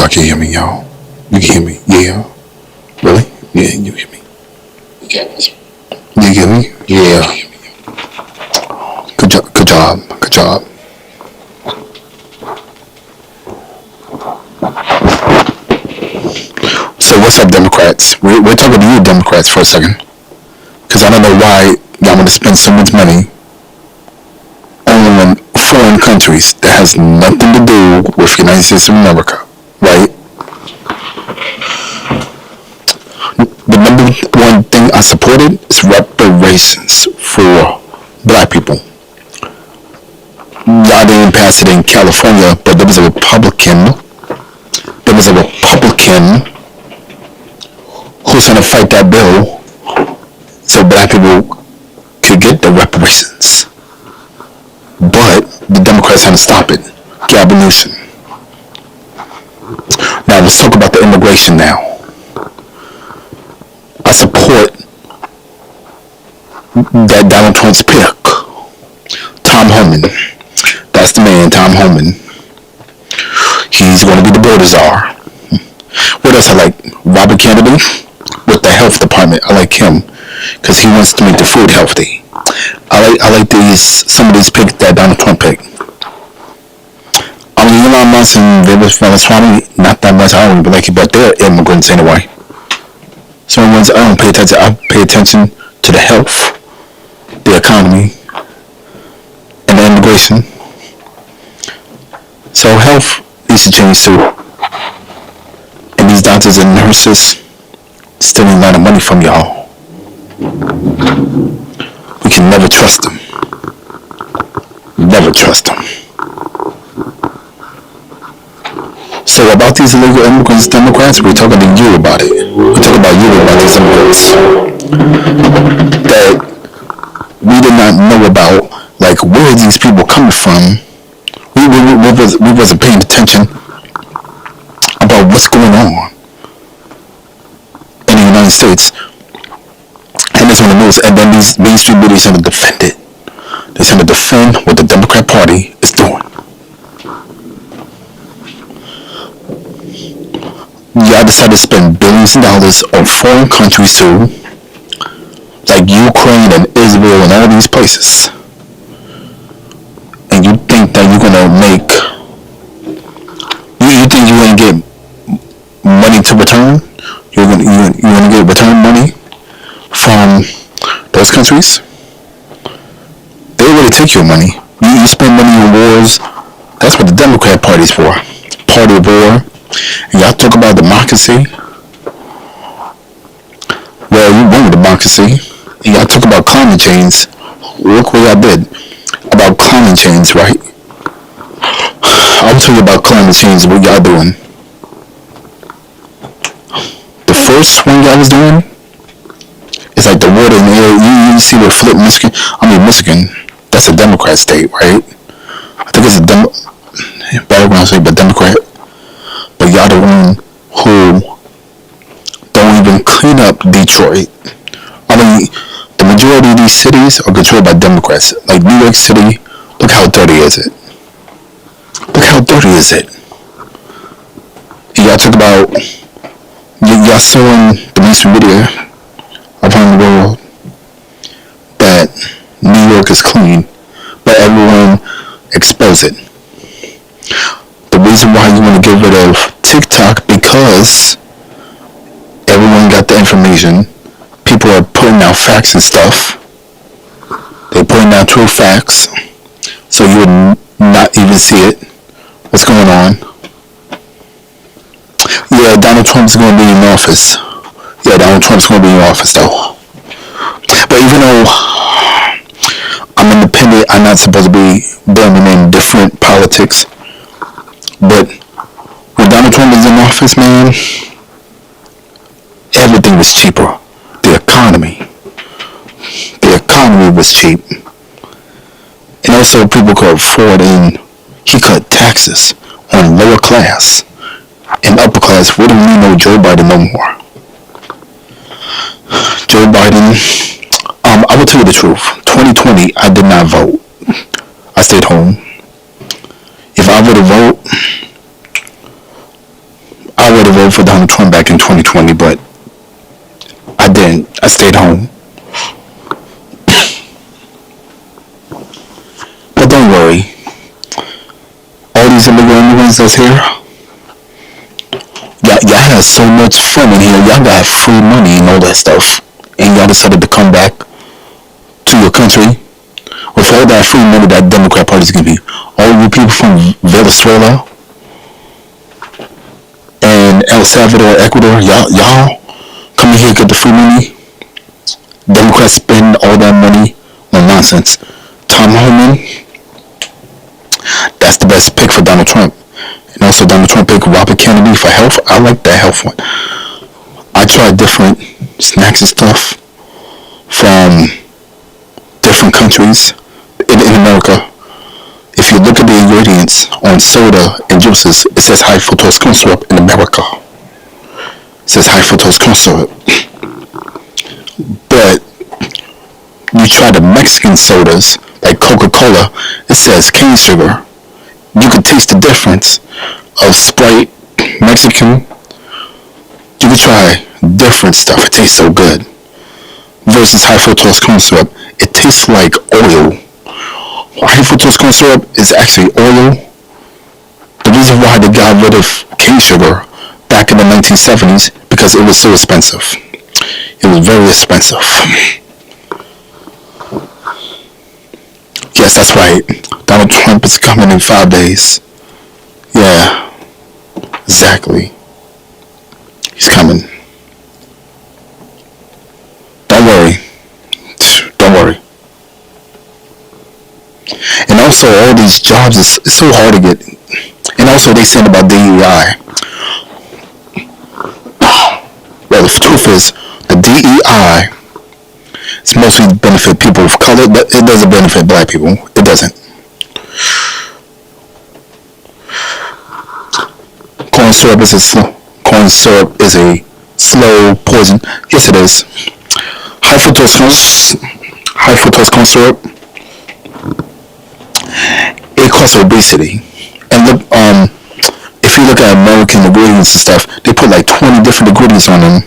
y'all can hear me, y'all. You can hear me? Yeah. Really? Yeah, you hear me? You hear me? Yeah. Good job. Good job. Good job. So what's up, Democrats? We're talking to you, Democrats, for a second, because I don't know why y'all want to spend so much money on foreign countries that has nothing to do with the United States of America, right? The number one thing I supported is reparations for black people. Y'all didn't pass it in California, but there was a Republican who's trying to fight that bill so black people could get the reparations. But the Democrats trying to stop it. Gavin Newsom. Now let's talk about the immigration now. I support that Donald Trump's pick, Tom Homan. That's the man, Tom Homan. He's going to be the border czar. What else I like? Robert Kennedy with the health department. I like him because he wants to make the food healthy. I like some of these picks that Donald Trump picked. Elon Musk and Ramaswamy, not that much. I don't even like it, but they're immigrants anyway. Some ones I don't pay attention. I pay attention to the health, the economy, and the immigration. So health needs to change too. And these doctors and nurses stealing a lot of money from y'all. We can never trust them. Never trust them. So about these illegal immigrants, Democrats, we're talking to you about it. We're talking about you about these immigrants that we did not know about. Like, where are these people coming from? We wasn't paying attention about what's going on in the United States. And it's on the news. And then these mainstream media is going to defend it. They're going to defend what the Democrat Party is doing. Y'all decided to spend billions of dollars on foreign countries too, like Ukraine and Israel and all these places. And you think that you're gonna make, you think you're gonna get money to return? You're gonna get return money from those countries? They already take your money. You spend money on wars. That's what the Democrat Party's for. Party of war. And y'all talk about democracy. Well, you want democracy. And y'all talk about climate change. Look what y'all did about climate change, right? I'm talking about climate change, what y'all doing. The first one y'all was doing is like the water and the air. You see the flip Michigan. That's a Democrat state, right? I think it's a background state, but Democrat. But y'all the one who don't even clean up Detroit. I mean, the majority of these cities are controlled by Democrats. Like New York City, look how dirty is it. Look how dirty is it. And y'all talk about, y'all showing the mainstream media around the world that New York is clean, but everyone expose it. The reason why you want to get rid of TikTok, because everyone got the information. People are putting out facts and stuff. They're putting out true facts, so you would not even see it. What's going on? Yeah, Donald Trump's going to be in office. Yeah, Donald Trump's going to be in office though. But even though I'm independent, I'm not supposed to be blaming in different politics. But when Donald Trump was in office, man, everything was cheaper. The economy was cheap. And also people could afford, and he cut taxes on lower class and upper class. We don't need no Joe Biden no more. Joe Biden, I will tell you the truth. 2020, I did not vote. I stayed home. If I would have voted, vote for Donald Trump back in 2020, but I didn't. I stayed home. But don't worry. All these immigrants that's here, y'all have so much fun in here. Y'all got free money and all that stuff. And y'all decided to come back to your country with all that free money that Democrat Party's giving you. All you people from Venezuela and El Salvador, Ecuador, y'all come in here get the free money. Democrats spend all that money on nonsense. Homan, that's the best pick for Donald Trump. And also Donald Trump picked Robert Kennedy for health. I like that health one. I tried different snacks and stuff from different countries in America. If you look at the ingredients on soda and juices, it says high fructose corn syrup in America. It says high fructose corn syrup. But you try the Mexican sodas like Coca-Cola, it says cane sugar. You can taste the difference of Sprite, Mexican. You can try different stuff. It tastes so good. Versus high fructose corn syrup, it tastes like oil. High fructose corn syrup is actually oil. The reason why they got rid of cane sugar back in the 1970s because it was so expensive. It was very expensive. Yes, that's right. Donald Trump is coming in 5 days. Yeah, exactly. He's coming. Don't worry. Don't worry. And also, all these jobs is so hard to get. And also, they said about DEI. Well, the truth is, the DEI is mostly benefit people of color, but it doesn't benefit black people. It doesn't. Corn syrup is a slow poison. Yes, it is. High fructose corn syrup. It causes obesity. And look, if you look at American ingredients and stuff, they put like 20 different ingredients on them.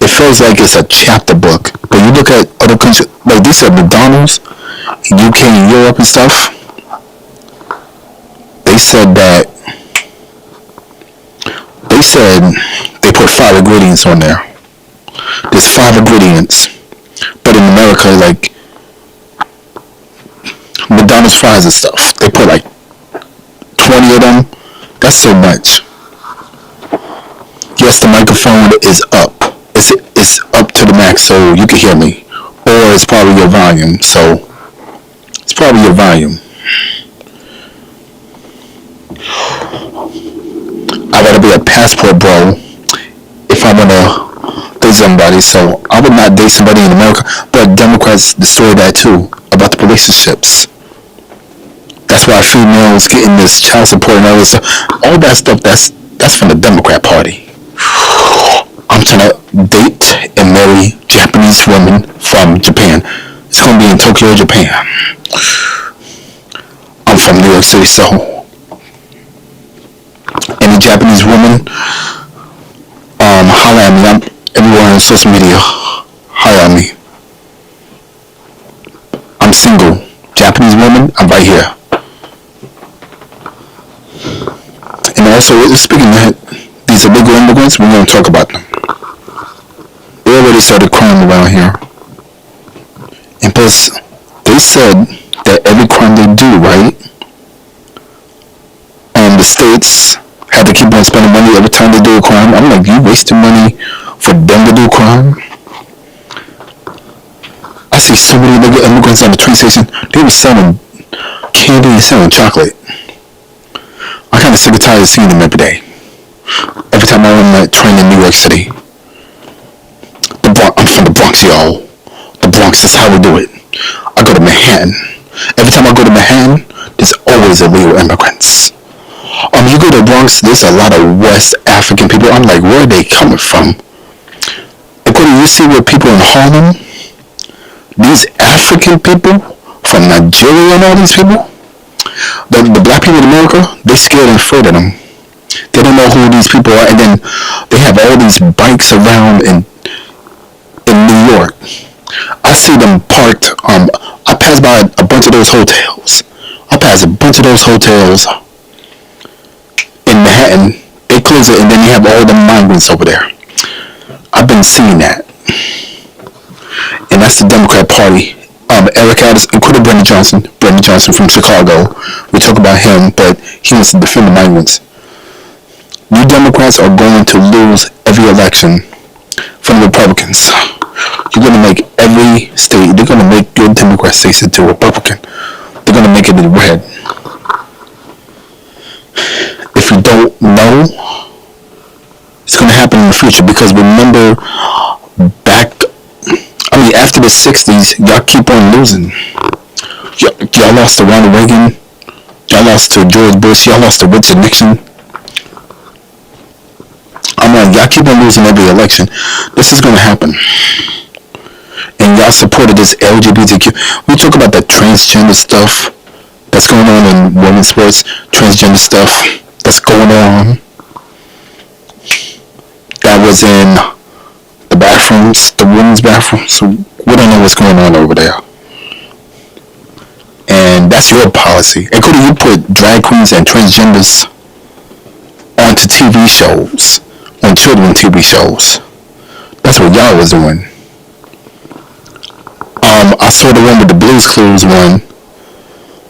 It feels like it's a chapter book. But you look at other countries, like these are McDonald's, UK and Europe and stuff. They said they put 5 ingredients on there. There's 5 ingredients. But in America, like McDonald's fries and stuff, they put like 20 of them. That's so much. Yes, the microphone is up. It's up to the max so you can hear me. Or it's probably your volume. So it's probably your volume. I gotta be a passport bro if I wanna date somebody. So I would not date somebody in America. But Democrats destroy that too about the relationships. That's why females getting this child support and all this stuff. All that stuff that's from the Democrat Party. I'm trying to date and marry Japanese women from Japan. It's gonna be in Tokyo, Japan. I'm from New York City, so any Japanese woman, holla at me. I'm everywhere on social media. Holla at me. I'm single. Japanese woman, I'm right here. And also, speaking of that, these illegal immigrants, we're going to talk about them. They already started crime around here. And plus, they said that every crime they do, right, the states had to keep on spending money every time they do a crime. I'm like, you wasting money for them to do crime? I see so many illegal immigrants on the train station. They were selling candy and selling chocolate. I'm kind of sick and tired of seeing them every day. Every time I'm on that train in New York City. I'm from the Bronx, y'all. The Bronx is how we do it. I go to Manhattan. Every time I go to Manhattan, there's always illegal immigrants. You go to the Bronx, there's a lot of West African people. I'm like, where are they coming from? You see where people in Harlem, these African people from Nigeria and all these people, the black people in America, they scared and afraid of them. They don't know who these people are, and then they have all these bikes around in New York. I see them parked. I pass by a bunch of those hotels. I pass a bunch of those hotels in Manhattan. They close it, and then they have all the migrants over there. I've been seeing that, and that's the Democrat Party. Eric Adams, including Brendan Johnson. Brendan Johnson from Chicago. We talk about him, but he wants to defend the migrants. You Democrats are going to lose every election from the Republicans. You're going to make every state, they're going to make your Democrat states into Republican. They're going to make it in red. If you don't know, it's going to happen in the future, because remember back, after the 60s, y'all keep on losing. Y'all lost to Ronald Reagan. Y'all lost to George Bush. Y'all lost to Richard Nixon. Y'all keep on losing every election. This is going to happen. And y'all supported this LGBTQ. We talk about the transgender stuff that's going on in women's sports. Transgender stuff that's going on. That was in the bathrooms, the women's bathrooms. So we don't know what's going on over there. And that's your policy. And could you put drag queens and transgenders onto TV shows, on children TV shows? That's what y'all was doing. I saw the one with the Blues Clues one,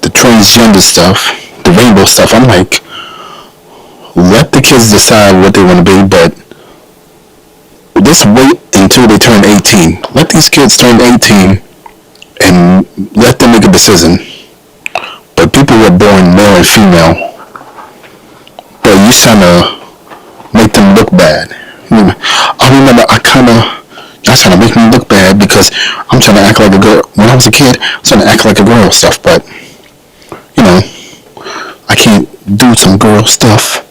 the transgender stuff, the rainbow stuff. I'm like, let the kids decide what they want to be, but just wait until they turn 18. Let these kids turn 18 and let them make a decision. But people were born male and female, but you trying to make them look bad. I remember y'all trying to make me look bad because I'm trying to act like a girl. When I was a kid, I was trying to act like a girl and stuff, but, I can't do some girl stuff.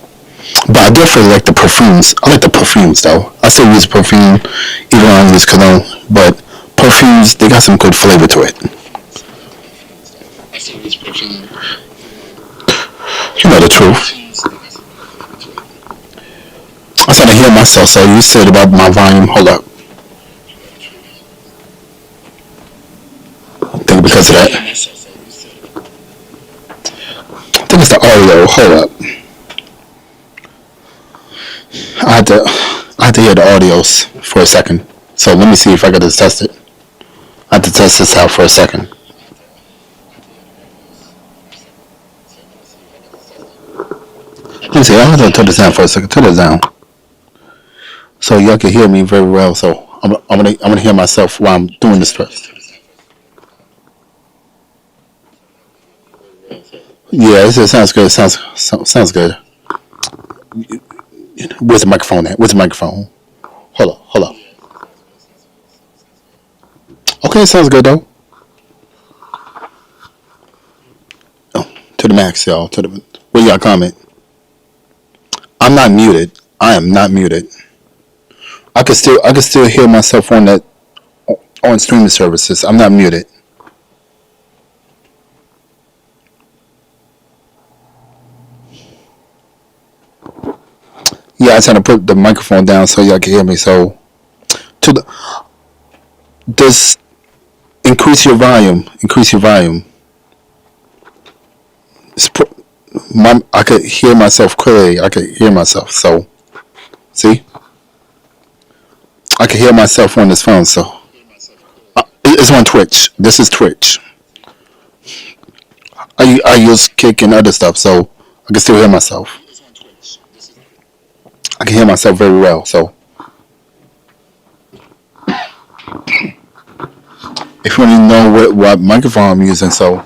But I definitely like the perfumes. I like the perfumes, though. I still use perfume, even though I use cologne, but perfumes, they got some good flavor to it. I still use perfume. You know the truth. I'm trying to hear myself, so you said about my volume. Hold up. I think because of that. I think it's the audio. Hold up. I had to hear the audios for a second. So let me see if I can just test it. I have to test this out for a second. Let me see. I have to turn this down for a second. Turn this down, so y'all can hear me very well. So I'm gonna hear myself while I'm doing this first. Yeah, it sounds good. Sounds good. Where's the microphone at? Where's the microphone? Hold up. Okay, sounds good though. Oh, to the max, y'all. Where y'all comment? I'm not muted. I am not muted. I can still hear myself on streaming services. I'm not muted. Yeah, I trying to put the microphone down so y'all can hear me. So, just increase your volume. Increase your volume. I could hear myself clearly. I could hear myself. So, see, I can hear myself on this phone. So, it's on Twitch. This is Twitch. I use Kick and other stuff, so I can still hear myself. I can hear myself very well. So, if you want to know what microphone I'm using, so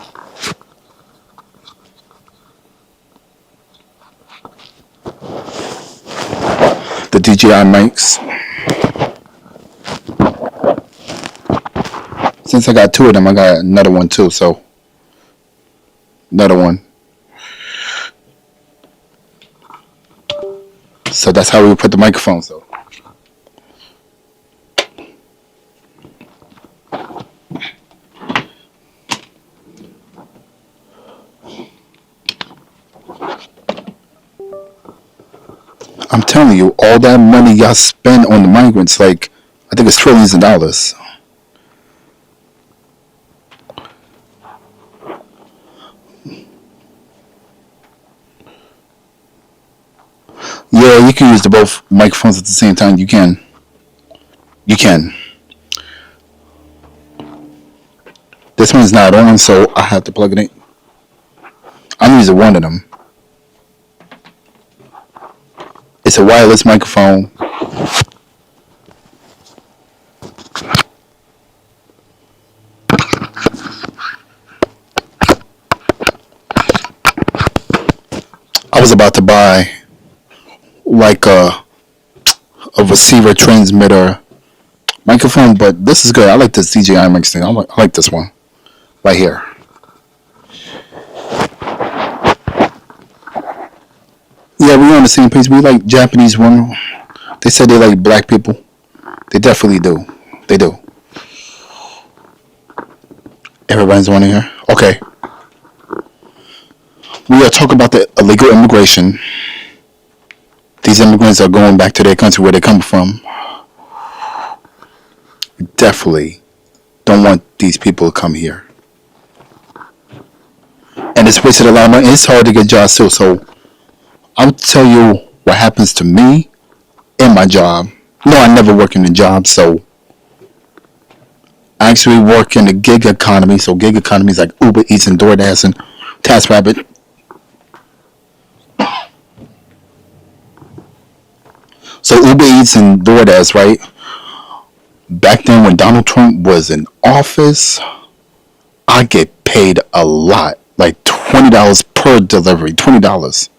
the DJI mics. Since I got two of them, I got another one too. So, another one. So that's how we put the microphone. So. I'm telling you, all that money y'all spend on the migrants, like, I think it's trillions of dollars. Yeah, you can use the both microphones at the same time. You can. You can. This one's not on, so I have to plug it in. I'm using one of them. It's a wireless microphone. I was about to buy like a receiver transmitter microphone, but this is good. I like this DJI mix thing. I like this one right here. Yeah, we're on the same page. We like Japanese one. They said they like black people. They definitely do. They do. Everybody's on here. Okay. We are talking about the illegal immigration. These immigrants are going back to their country where they come from. We definitely don't want these people to come here. And it's wasted a lot of money. It's hard to get jobs too. So I'll tell you what happens to me in my job. No, I never work in a job, so I actually work in the gig economy. So gig economy is like Uber Eats and DoorDash and TaskRabbit. So Uber Eats and DoorDash, right? Back then when Donald Trump was in office, I get paid a lot, like $20 per delivery, $20.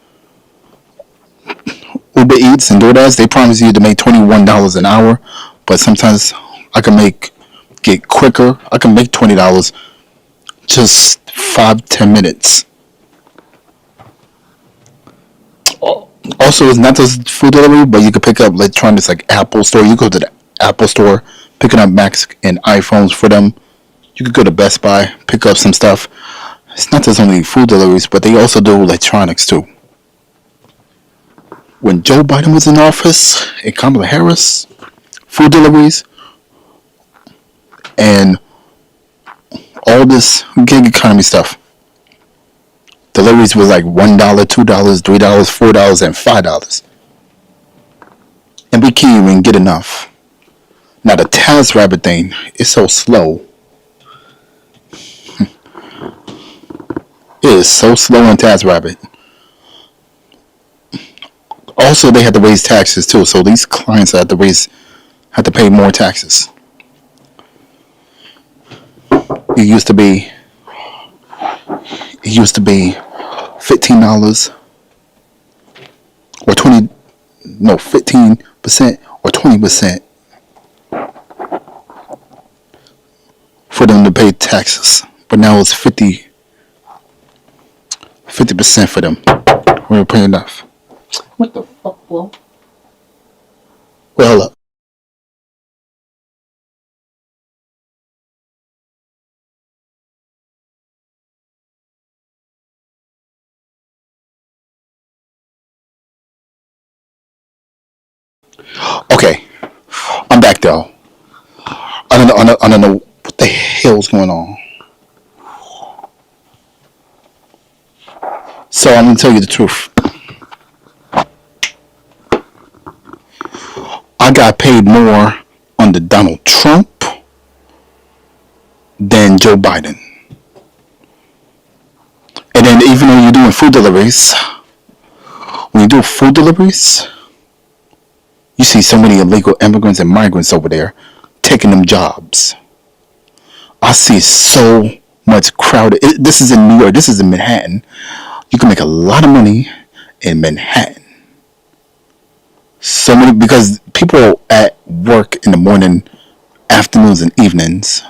Uber Eats and DoorDash, they promise you to make $21 an hour, but sometimes I can get quicker. I can make $20 just 5-10 minutes. Also, it's not just food delivery, but you can pick up electronics like Apple Store. You go to the Apple Store, picking up Macs and iPhones for them. You could go to Best Buy, pick up some stuff. It's not just only food deliveries, but they also do electronics too. When Joe Biden was in office and Kamala Harris, food deliveries and all this gig economy stuff, deliveries was like $1, $2, $3, $4, and $5. And we can't even get enough. Now the TaskRabbit thing is so slow. It is so slow on TaskRabbit. Also, they had to raise taxes too, so these clients had to pay more taxes. It used to be $15 or 15% or 20% for them to pay taxes, but now it's 50% for them. We're paying enough. What the fuck, bro? Well, hold up. Okay, I'm back though. I don't know what the hell's going on. So I'm gonna tell you the truth. I got paid more under Donald Trump than Joe Biden. And then even though you're doing food deliveries, when you do food deliveries, you see so many illegal immigrants and migrants over there taking them jobs. I see so much crowded. This is in New York. This is in Manhattan. You can make a lot of money in Manhattan. So many, because people are at work in the morning, afternoons, and evenings.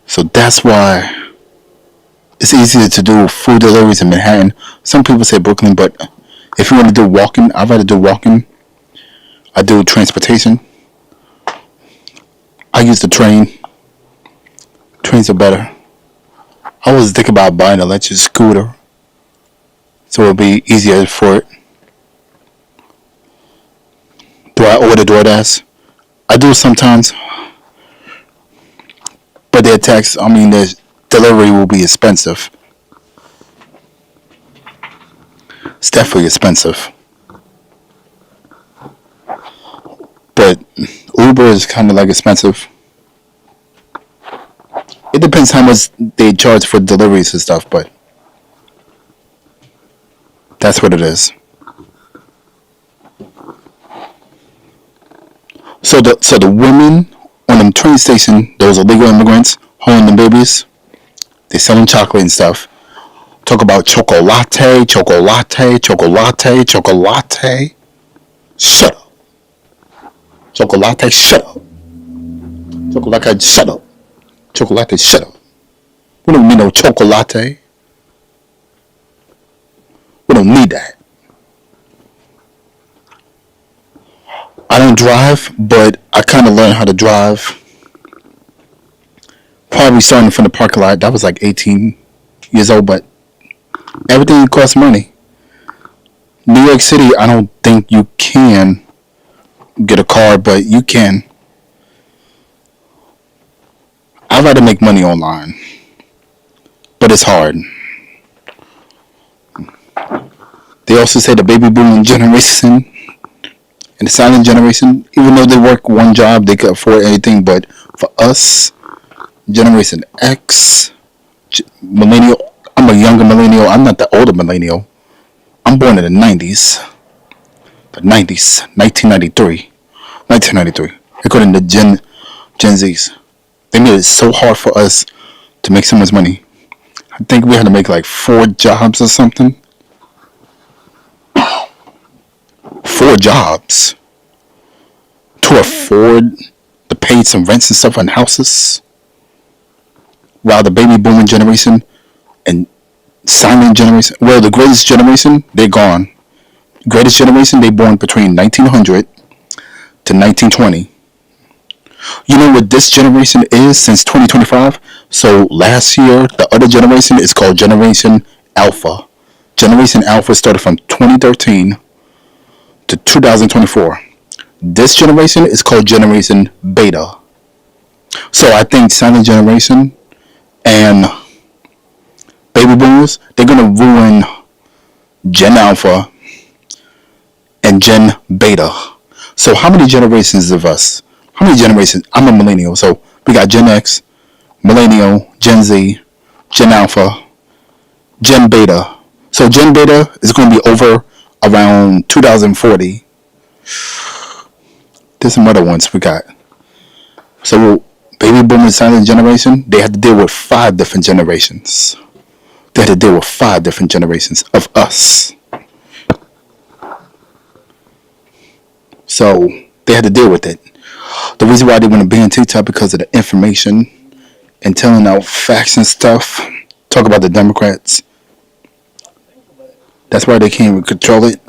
So that's why it's easier to do food deliveries in Manhattan. Some people say Brooklyn, but if you want to do walking, I'd rather do walking. I do transportation. I use the train. Trains are better. I was thinking about buying an electric scooter, so it'll be easier for it. Do I order DoorDash? I do sometimes, but their tax, I mean, their delivery will be expensive. It's definitely expensive. But Uber is kind of like expensive. It depends how much they charge for deliveries and stuff, but that's what it is. So the women on them train station, those illegal immigrants holding them babies, they selling chocolate and stuff. Talk about chocolate, chocolate, chocolate, chocolate. Shut up. Chocolate, shut up. Chocolate, shut up. Chocolate, shut up. We don't need no chocolate. We don't need that. I don't drive, but I kind of learned how to drive. Probably starting from the parking lot. That was like 18 years old, but everything costs money. New York City, I don't think you can get a car, but you can. I'd rather make money online, but it's hard. They also say the baby booming generation and the silent generation, even though they work one job, they could afford anything. But for us, Generation X, millennial, I'm a younger millennial. I'm not the older millennial. I'm born in the 90s. The 90s, 1993. 1993. According to Gen Zs. They made it so hard for us to make so much money. I think we had to make like 4 jobs or something. 4 jobs to afford to pay some rents and stuff on houses. While the baby booming generation and silent generation, well, the greatest generation, they're gone. Greatest generation, they born between 1900 to 1920. You know what this generation is since 2025? So last year, the other generation is called Generation Alpha. Generation Alpha started from 2013 to 2024. This generation is called Generation Beta. So I think silent generation and baby boomers, they're going to ruin Gen Alpha and Gen Beta. So how many generations of us? How many generations? I'm a millennial, so we got Gen X, Millennial, Gen Z, Gen Alpha, Gen Beta. So Gen Beta is going to be over around 2040. There's some other ones we got. So baby boomer silent generation, they had to deal with 5 different generations. They had to deal with 5 different generations of us. So they had to deal with it. The reason why they want to ban TikTok because of the information and telling out facts and stuff. Talk about the Democrats. That's why they can't even control it.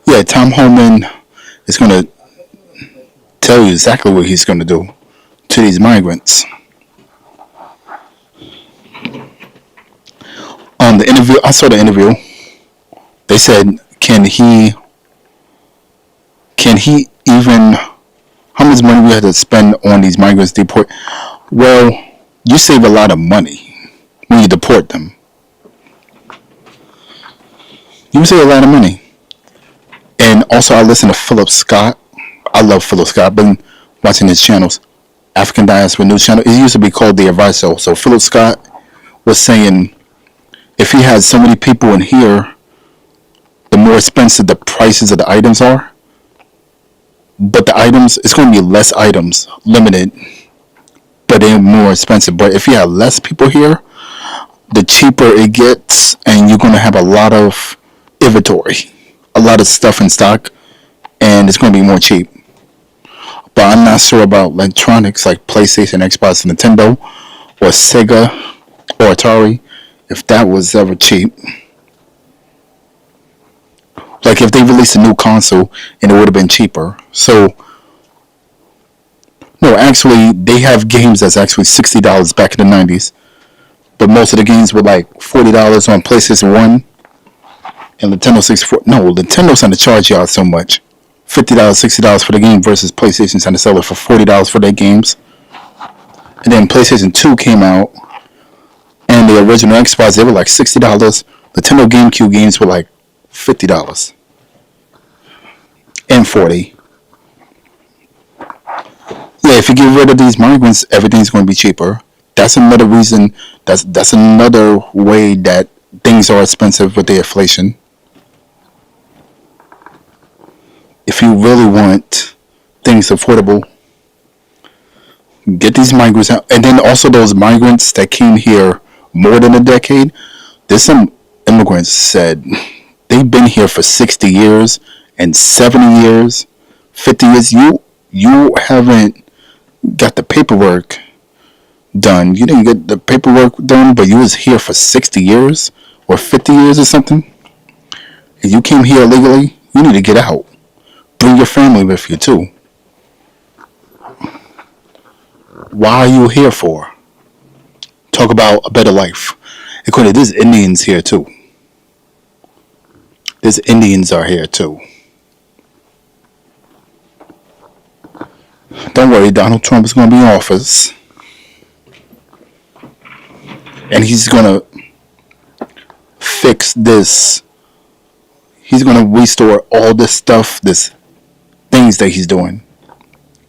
Yeah, Tom Homan is going to tell you exactly what he's going to do to these migrants. On the interview, I saw the interview. They said, can he even, how much money we had to spend on these migrants deport? Well, you save a lot of money when you deport them. You save a lot of money. And also, I listen to Philip Scott. I love Philip Scott. I've been watching his channels. African Diaspora News Channel. It used to be called The Advice Show. So Philip Scott was saying, if he had so many people in here, the more expensive the prices of the items are. But the items, it's going to be less items, limited, but they're more expensive. But if you have less people here, the cheaper it gets, and you're going to have a lot of inventory, a lot of stuff in stock, and it's going to be more cheap. But I'm not sure about electronics like PlayStation, Xbox, Nintendo, or Sega, or Atari, if that was ever cheap. Like if they released a new console and it would have been cheaper. So, no, actually, they have games that's actually $60 back in the 90s. But most of the games were like $40 on PlayStation 1 And Nintendo 64. No, Nintendo's trying to charge y'all so much. $50, $60 for the game versus PlayStation's trying to sell it for $40 for their games. And then PlayStation 2 came out, and the original Xbox, they were like $60. Nintendo GameCube games were like $50 and $40. Yeah, if you get rid of these migrants, everything's going to be cheaper. That's another reason. That's another way that things are expensive with the inflation. If you really want things affordable, get these migrants out. And then also those migrants that came here more than a decade. There's some immigrants said they've been here for 60 years and 70 years, 50 years. You haven't got the paperwork done. You didn't get the paperwork done, but you was here for 60 years or 50 years or something. And you came here illegally. You need to get out. Bring your family with you too. Why are you here for? Talk about a better life. According, there's Indians here too. There's Indians are here too. Don't worry, Donald Trump is going to be in office. And he's going to fix this. He's going to restore all this stuff, this things that he's doing,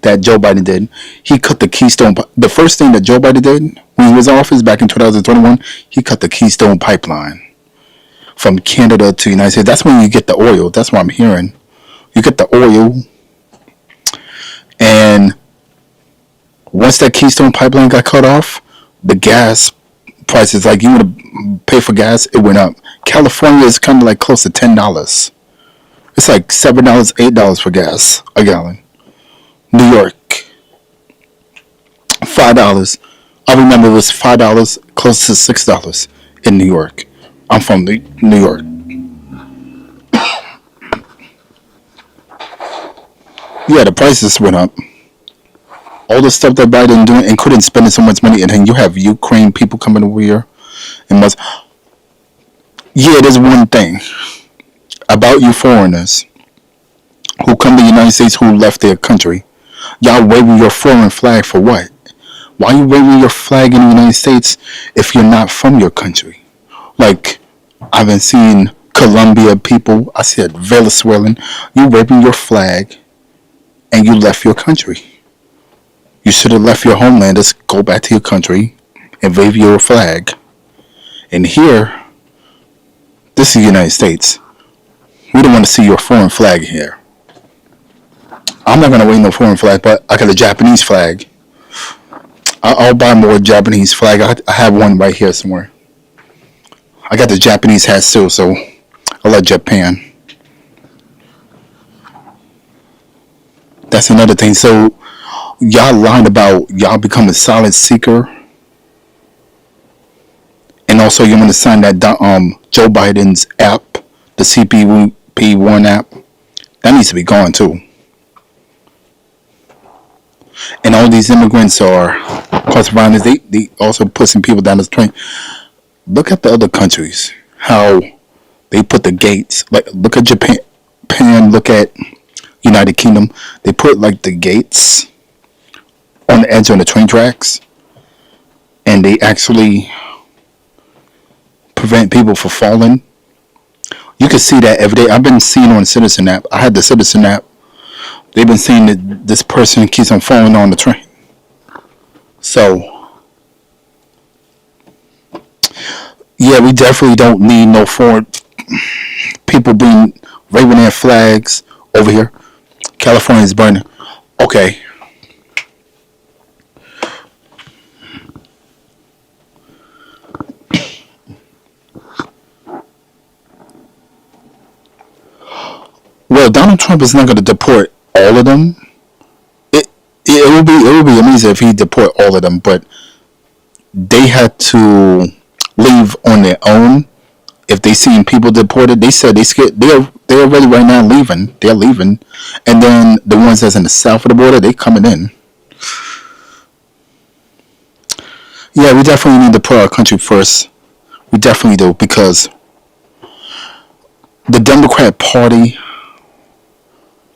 that Joe Biden did. He cut the Keystone. The first thing that Joe Biden did when he was in office back in 2021, he cut the Keystone pipeline from Canada to the United States. That's when you get the oil. That's what I'm hearing. You get the oil. And once that Keystone pipeline got cut off, the gas prices, like you want to pay for gas, it went up. California is kind of like close to $10. It's like $7, $8 for gas a gallon. New York, $5. I remember it was $5, close to $6 in New York. I'm from New York. Yeah, the prices went up. All the stuff that Biden doing, including spending so much money, and then you have Ukraine people coming over here, and must. Yeah, there's one thing about you foreigners who come to the United States who left their country. Y'all waving your foreign flag for what? Why are you waving your flag in the United States if you're not from your country? Like, I've been seeing Colombia people. I said Venezuelan. You waving your flag, and you left your country. You should have left your homeland. Just go back to your country and wave your flag. And here, this is the United States. We don't want to see your foreign flag here. I'm not going to wave no foreign flag, but I got a Japanese flag. I'll buy more Japanese flag. I have one right here somewhere. I got the Japanese hat still, so I like Japan. That's another thing. So y'all lied about y'all becoming a silent seeker, and also you want to sign that Joe Biden's app, the CP1 app. That needs to be gone too. And all these immigrants are causing violence. They also pushing people down the train. Look at the other countries, how they put the gates. Like, look at Japan. Look at United Kingdom. They put like the gates on the edge of the train tracks, and they actually prevent people from falling. You can see that every day. I've been seeing on the Citizen app. I had the Citizen app. They've been seeing that this person keeps on falling on the train. So, yeah, we definitely don't need no foreign people being waving their flags over here. California is burning. Okay. Well, Donald Trump is not going to deport all of them. It would be amazing if he deport all of them, but they had to leave on their own. If they seen people deported, they said they scared. They're already right now leaving. They're leaving, and then the ones that's in the south of the border, they coming in. Yeah, we definitely need to put our country first. We definitely do, because the Democrat Party.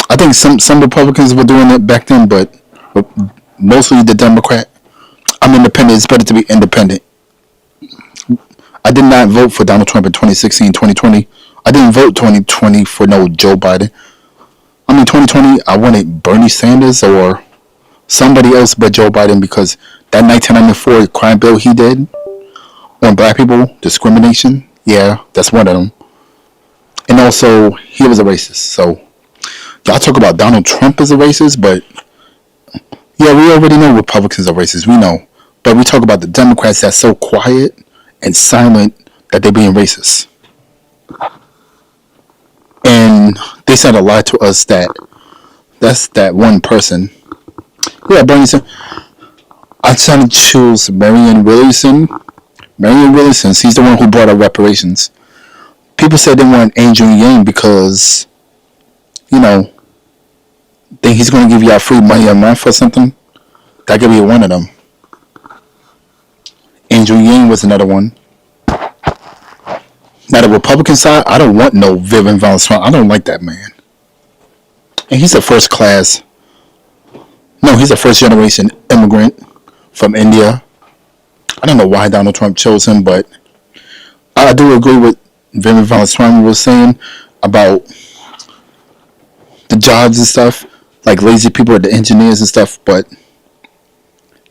I think some Republicans were doing it back then, but mostly the Democrat. I'm independent. It's better to be independent. I did not vote for Donald Trump in 2016, 2020. I didn't vote 2020 for no Joe Biden. 2020, I wanted Bernie Sanders or somebody else but Joe Biden because that 1994 crime bill he did on black people, discrimination, yeah, that's one of them. And also, he was a racist. So, y'all talk about Donald Trump as a racist, but yeah, we already know Republicans are racist. We know. But we talk about the Democrats that's so quiet and silent that they're being racist. And they said a lot to us that's that one person. Yeah, Bernie said, I decided to choose Marianne Williamson. Marianne Williamson, she's the one who brought up reparations. People said they want Angel Yang because, think he's going to give y'all free money a month or something. That could be one of them. Angel Yang was another one. Now the Republican side, I don't want no Vivian Valentine. I don't like that man. And he's a first class. No, he's a first generation immigrant from India. I don't know why Donald Trump chose him, but I do agree with Vivian Valentine was saying about the jobs and stuff, like lazy people are the engineers and stuff, but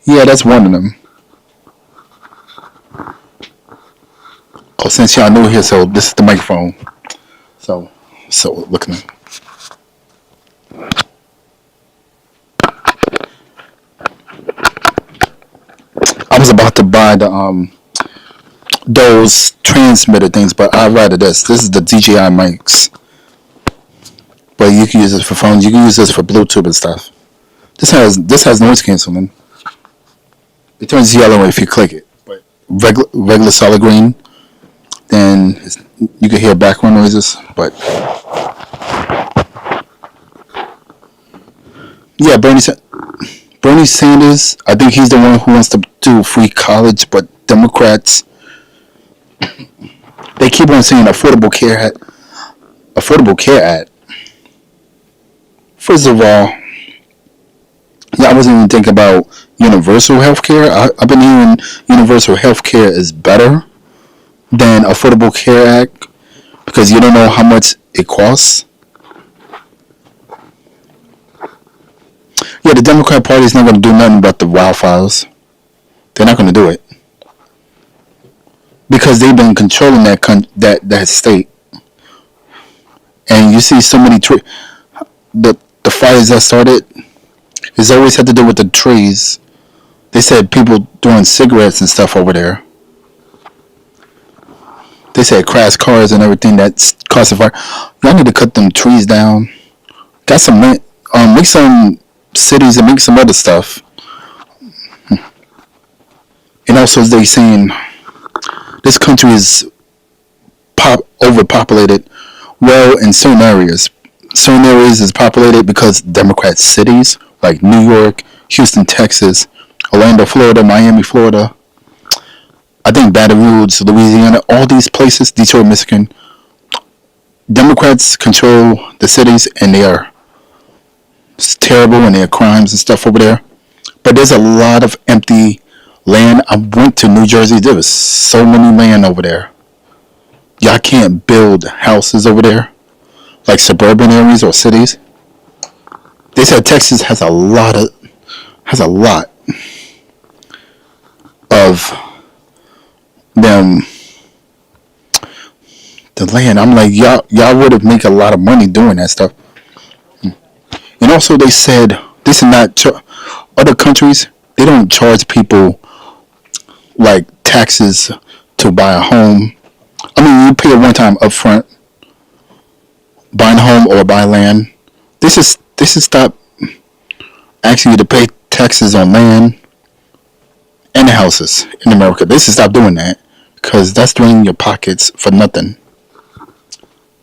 yeah, that's one of them. Oh, since y'all new here, so this is the microphone. So looking at. I was about to buy those transmitter things, but I'd rather this. This is the DJI mics, but you can use this for phones. You can use this for Bluetooth and stuff. This has noise canceling. It turns yellow if you click it, but regular solid green. Then you can hear background noises, but yeah, Bernie Sanders, I think he's the one who wants to do free college, but Democrats, they keep on saying Affordable Care Act. First of all, I wasn't even thinking about universal health care. I've been hearing universal health care is better than Affordable Care Act because you don't know how much it costs. Yeah, the Democrat Party is not going to do nothing about the wildfires. They're not going to do it because they've been controlling that state. And you see so many the fires that started. It's always had to do with the trees. They said people doing cigarettes and stuff over there. They said crash cars and everything that's causing fire. Y'all need to cut them trees down. Got some land. Make some cities and make some other stuff. And also, they saying this country is overpopulated. Well, in certain areas is populated because Democrat cities like New York, Houston, Texas, Orlando, Florida, Miami, Florida. I think Baton Rouge, Louisiana, all these places, Detroit, Michigan, Democrats control the cities and it's terrible and there are crimes and stuff over there. But there's a lot of empty land. I went to New Jersey. There was so many land over there. Y'all can't build houses over there, like suburban areas or cities. They said Texas has a lot of them the land. I'm like, y'all would have make a lot of money doing that stuff. And also they said this is not other countries, they don't charge people like taxes to buy a home. You pay a one time upfront buying a home or buy land. This is stop asking you to pay taxes on land and the houses in America. They should stop doing that because that's draining your pockets for nothing.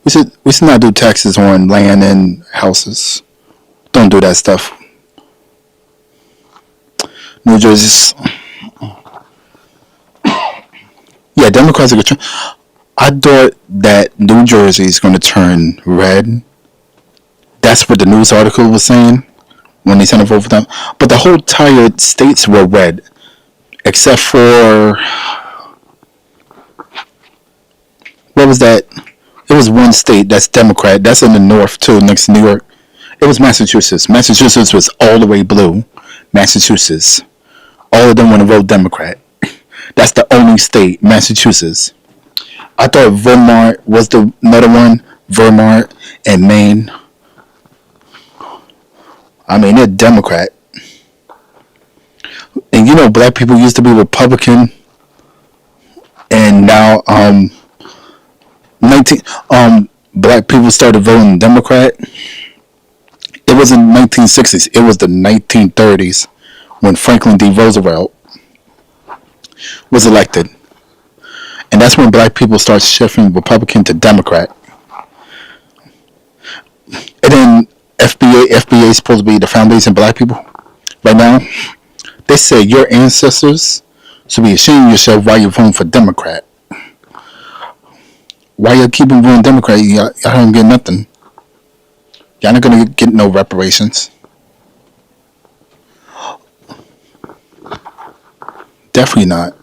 We should not do taxes on land and houses. Don't do that stuff. New Jersey's, yeah, Democrats are good. I thought that New Jersey is going to turn red. That's what the news article was saying when they sent a vote for them. But the whole entire states were red, except for what was that? It was one state that's Democrat. That's in the north too, next to New York. It was Massachusetts. Massachusetts was all the way blue. Massachusetts. All of them want to vote Democrat. That's the only state, Massachusetts. I thought Vermont was the another one. Vermont and Maine. I mean, they're Democrat. And you know, black people used to be Republican, and now 19 black people started voting Democrat. It was in 1960s. It was the 1930s when Franklin D. Roosevelt was elected, and that's when black people start shifting Republican to Democrat. And then FBA is supposed to be the foundation of black people. Right now, they say your ancestors should be ashamed of yourself while you're voting for Democrat. Why you keeping voting Democrat? Y'all don't get nothing. Y'all not gonna get no reparations. Definitely not.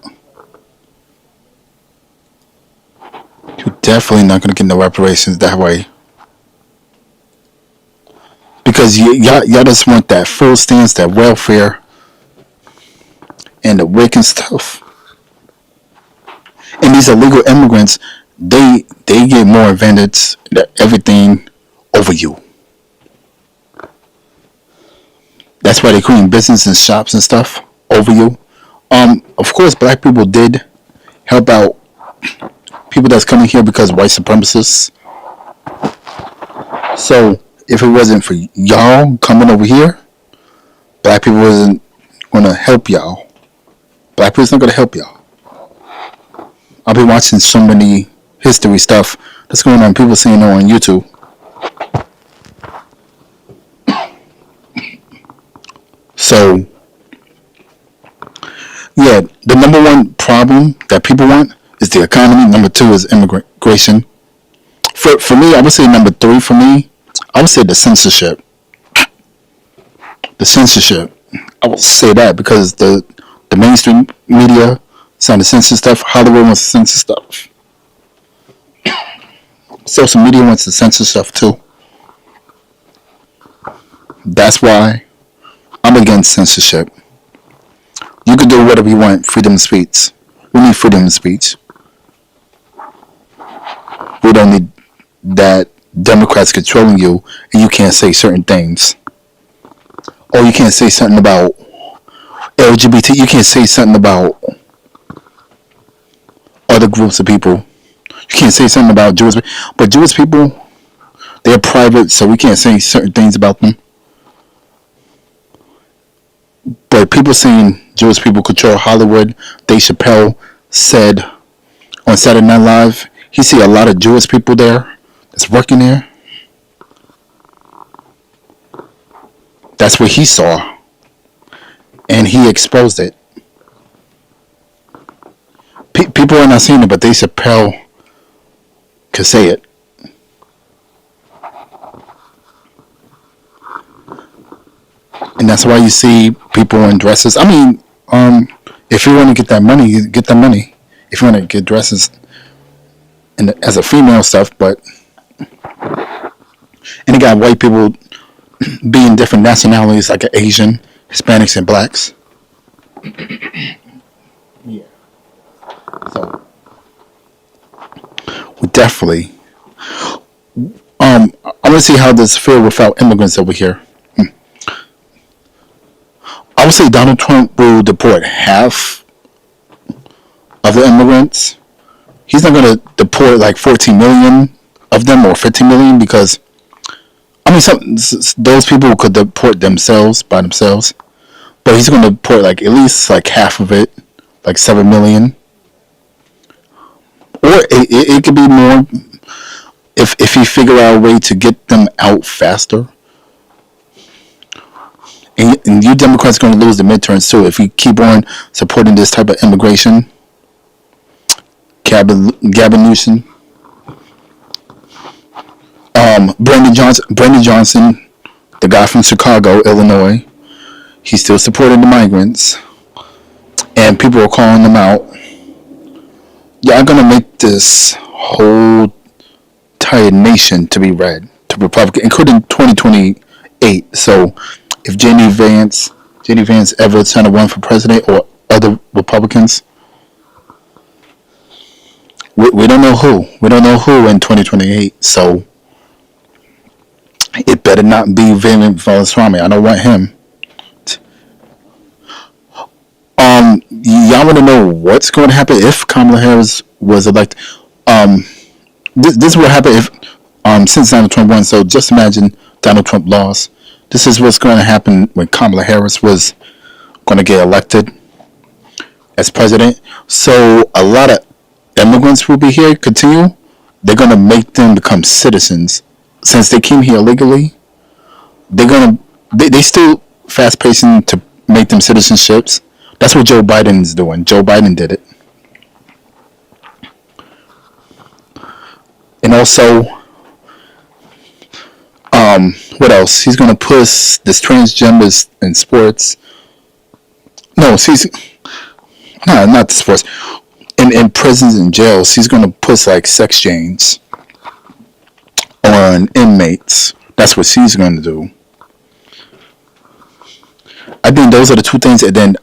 You're definitely not gonna get no reparations that way. Because y'all just want that full stance, that welfare, and the WIC and stuff. And these illegal immigrants, they get more advantage than everything over you. That's why they create business and shops and stuff over you. Of course, black people did help out people that's coming here because white supremacists. So if it wasn't for y'all coming over here, black people wasn't gonna help y'all. Black people's not gonna help y'all. I'll be watching so many history stuff that's going on. People saying it on YouTube. So, yeah, the number one problem that people want is the economy. Number two is immigration. For me, I would say number three for me, I would say the censorship. The censorship. I will say that because the mainstream media is trying to censor stuff. Hollywood wants to censor stuff. Social media wants to censor stuff too. That's why I'm against censorship. You can do whatever you want. Freedom of speech. We need freedom of speech. We don't need that Democrats controlling you and you can't say certain things. Or you can't say something about LGBT. You can't say something about other groups of people. You can't say something about Jewish people. But Jewish people, they're private, so we can't say certain things about them. But people saying Jewish people control Hollywood. Dave Chappelle said on Saturday Night Live, he see a lot of Jewish people there that's working there. That's what he saw. And he exposed it. People are not seeing it, but Dave Chappelle could say it. And that's why you see people in dresses. I mean, if you want to get that money, you get that money. If you want to get dresses as a female stuff, but and you got white people being different nationalities like Asian, Hispanics, and blacks. Yeah. So we definitely. I want to see how this feel without immigrants over here. I would say Donald Trump will deport half of the immigrants. He's not going to deport like 14 million of them or 15 million because, I mean, those people could deport themselves by themselves. But he's going to deport like at least like half of it, like 7 million. Or it could be more if he figure out a way to get them out faster. And you Democrats are going to lose the midterms too if you keep on supporting this type of immigration Gavin Newsom, Brandon Johnson, the guy from Chicago, Illinois. He's still supporting the migrants, and people are calling them out. Y'all gonna make this whole entire nation to be red to Republican, including 2028. So, if J.D. Vance ever trying to run for president or other Republicans, we don't know who. We don't know who in 2028. So, it better not be BaronTremayne. I don't want him. Y'all want to know what's going to happen if Kamala Harris was elected? This will happen if since Donald Trump won. So just imagine Donald Trump lost. This is what's going to happen when Kamala Harris was going to get elected as president. So a lot of immigrants will be here. Continue. They're going to make them become citizens since they came here illegally. They still fast pacing to make them citizenships. That's what Joe Biden's doing. Joe Biden did it. And also, what else? He's gonna push this transgenders in sports. No, not the sports. In prisons and jails, he's gonna push like sex change on inmates. That's what he's gonna do. I think those are the two things, and then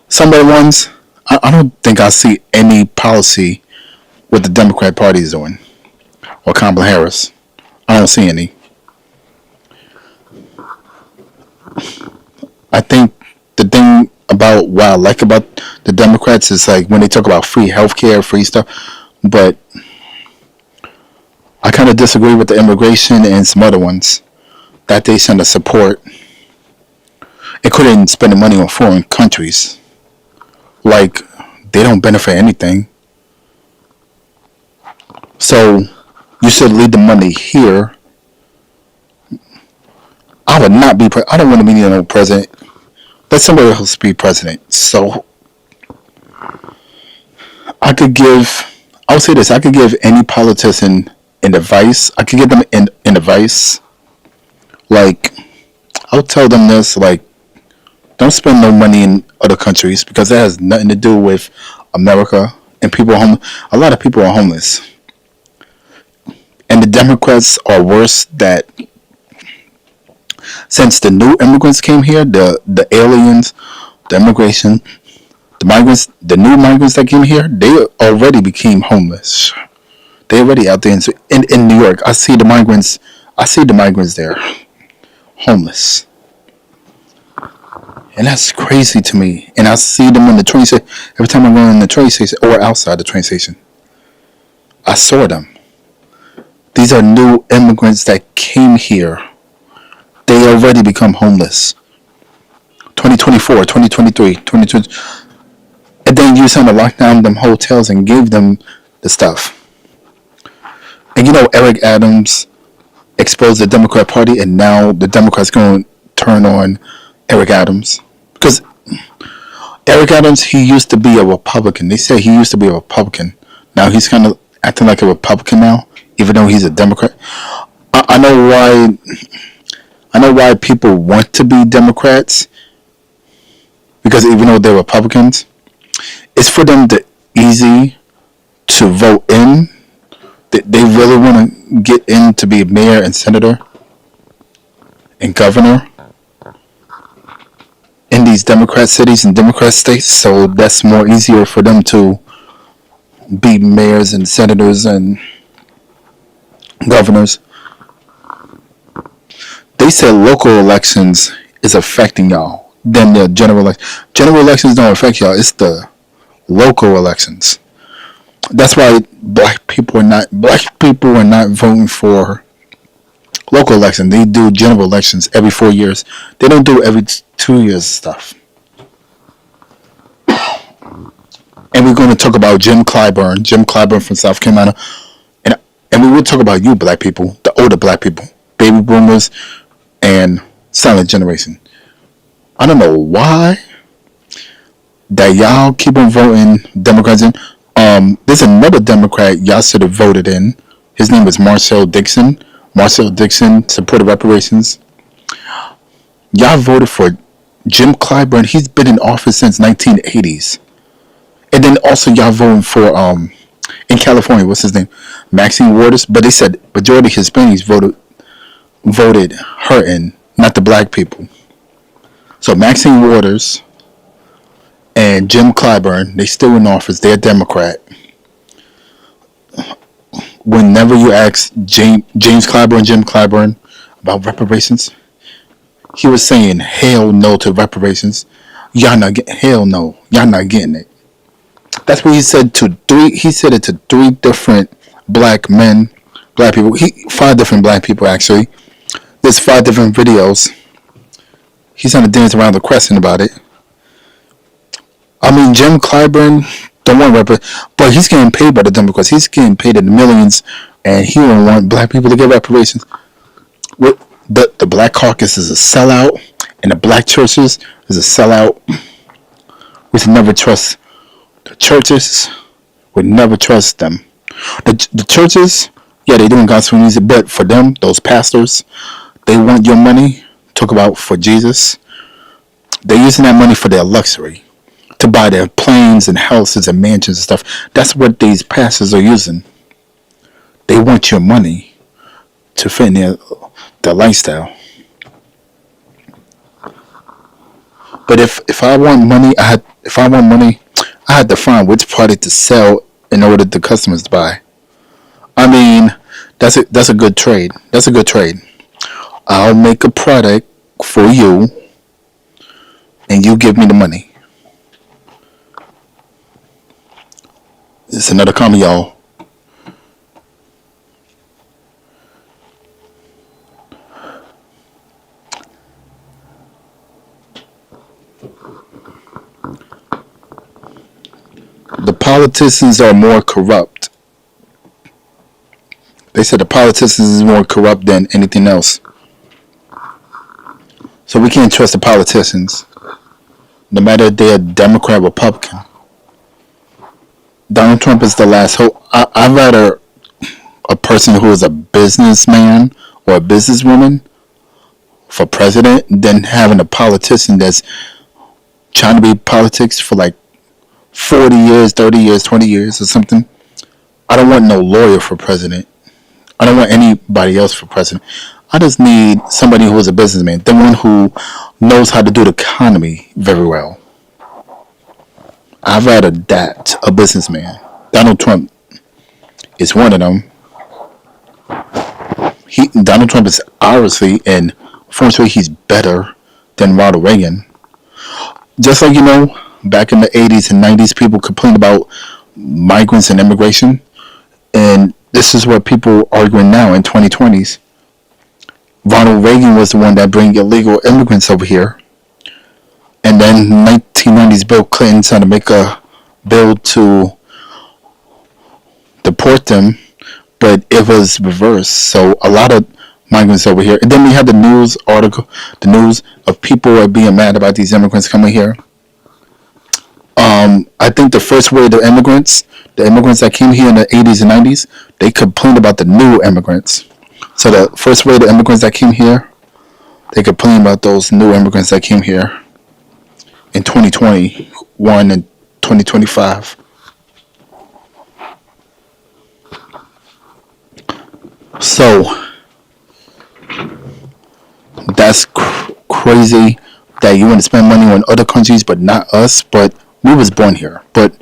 some other ones. I don't think I see any policy what the Democrat Party is doing or Kamala Harris. I don't see any. I think the thing about what I like about the Democrats is like when they talk about free healthcare, free stuff, but I kind of disagree with the immigration and some other ones that they send to support, including spending money on foreign countries. Like, they don't benefit anything. So, you should leave the money here. I would not be, I don't want to be no president. Let somebody else be president. So, I would say this, I could give any politician an advice. I could give them an advice. Like, I would tell them this, like, don't spend no money in other countries because that has nothing to do with America and people are homeless. A lot of people are homeless. And the Democrats are worse that since the new immigrants came here, the aliens, the immigration, the migrants, the new migrants that came here, they already became homeless. They already out there in New York. I see the migrants there, homeless. And that's crazy to me. And I see them in the train station. Every time I go in the train station or outside the train station, I saw them. These are new immigrants that came here. They already become homeless. 2024, 2023, 2020. And then you sent to lock down them hotels and gave them the stuff. And you know, Eric Adams exposed the Democrat Party, and now the Democrats going to turn on Eric Adams. Because Eric Adams, he used to be a Republican. They say he used to be a Republican. Now he's kind of acting like a Republican now, even though he's a Democrat. I know why people want to be Democrats, because even though they're Republicans, it's for them to easy to vote in. They really want to get in to be mayor and senator and governor in these Democrat cities and Democrat states, so that's more easier for them to be mayors and senators and governors. They said local elections is affecting y'all than the general election. General elections don't affect y'all. It's the local elections. That's why black people are not voting for local elections. They do general elections every 4 years. They don't do every 2 years stuff. And we're going to talk about Jim Clyburn from South Carolina, and we will talk about you black people, the older black people, baby boomers, and silent generation. I don't know why that y'all keep on voting Democrats in. There's another Democrat y'all should have voted in. His name is Marcel Dixon. Marcel Dixon supported reparations. Y'all voted for Jim Clyburn. He's been in office since 1980s. And then also y'all voting for in California, what's his name? Maxine Waters. But they said majority of Hispanics voted her in, not the black people. So Maxine Waters and Jim Clyburn, they still in office. They're Democrat. Whenever you ask James Clyburn, Jim Clyburn about reparations, he was saying hell no to reparations. Y'all not get hell no. Y'all not getting it. That's what he said to three. He said it to three different black men, black people. Five different black people actually. There's 5 different videos. He's trying to dance around the question about it. I mean, Jim Clyburn don't want reparations, but he's getting paid by the Democrats. He's getting paid in the millions, and he don't want black people to get reparations. The Black Caucus is a sellout, and the black churches is a sellout. We should never trust the churches. We never trust them. The churches, yeah, they doing gospel music, but for them, those pastors, they want your money. Talk about for Jesus. They're using that money for their luxury, to buy their planes and houses and mansions and stuff. That's what these pastors are using. They want your money to fit in their lifestyle. But if I want money, I had to find which product to sell in order the customers to buy. I mean, that's a good trade. That's a good trade. I'll make a product for you, and you give me the money. It's another comment, y'all. The politicians are more corrupt. They said the politicians is more corrupt than anything else. So we can't trust the politicians, no matter if they're Democrat or Republican. Donald Trump is the last hope. I'd rather a person who is a businessman or a businesswoman for president than having a politician that's trying to be politics for like 40 years, 30 years, 20 years or something. I don't want no lawyer for president. I don't want anybody else for president. I just need somebody who is a businessman, the one who knows how to do the economy very well. I'd rather that, a businessman. Donald Trump is one of them. Donald Trump is obviously, and fortunately, he's better than Ronald Reagan. Just like, back in the 80s and 90s, people complained about migrants and immigration. And this is what people are arguing now in 2020s. Ronald Reagan was the one that bring illegal immigrants over here. And then 1990s, Bill Clinton tried to make a bill to deport them, but it was reversed. So a lot of migrants over here. And then we had the news of people are being mad about these immigrants coming here. I think the first wave of immigrants that came here in the 80s and 90s, they complained about the new immigrants. So the first wave of immigrants that came here, they complained about those new immigrants that came here in 2021 and 2025. So that's crazy that you want to spend money on other countries but not us. But we was born here. But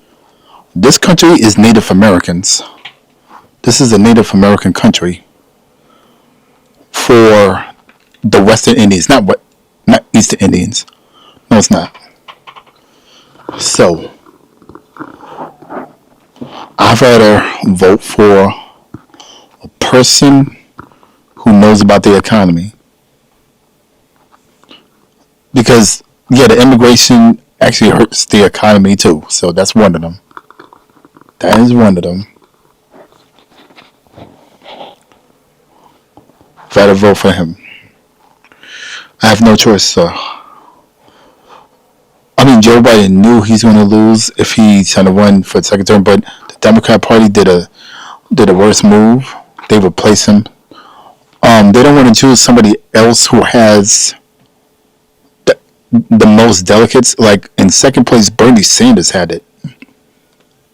this country is Native Americans. This is a Native American country for the Western Indians, not Eastern Indians. No, it's not. So I'd rather vote for a person who knows about the economy. Because, yeah, the immigration actually hurts the economy too. So that's one of them. That is one of them. Better vote for him. I have no choice, so. I mean, Joe Biden knew he's going to lose if he's trying to run for the second term, but the Democrat Party did a worse move. They replace him. They don't want to choose somebody else who has the most delegates. Like in second place, Bernie Sanders had it.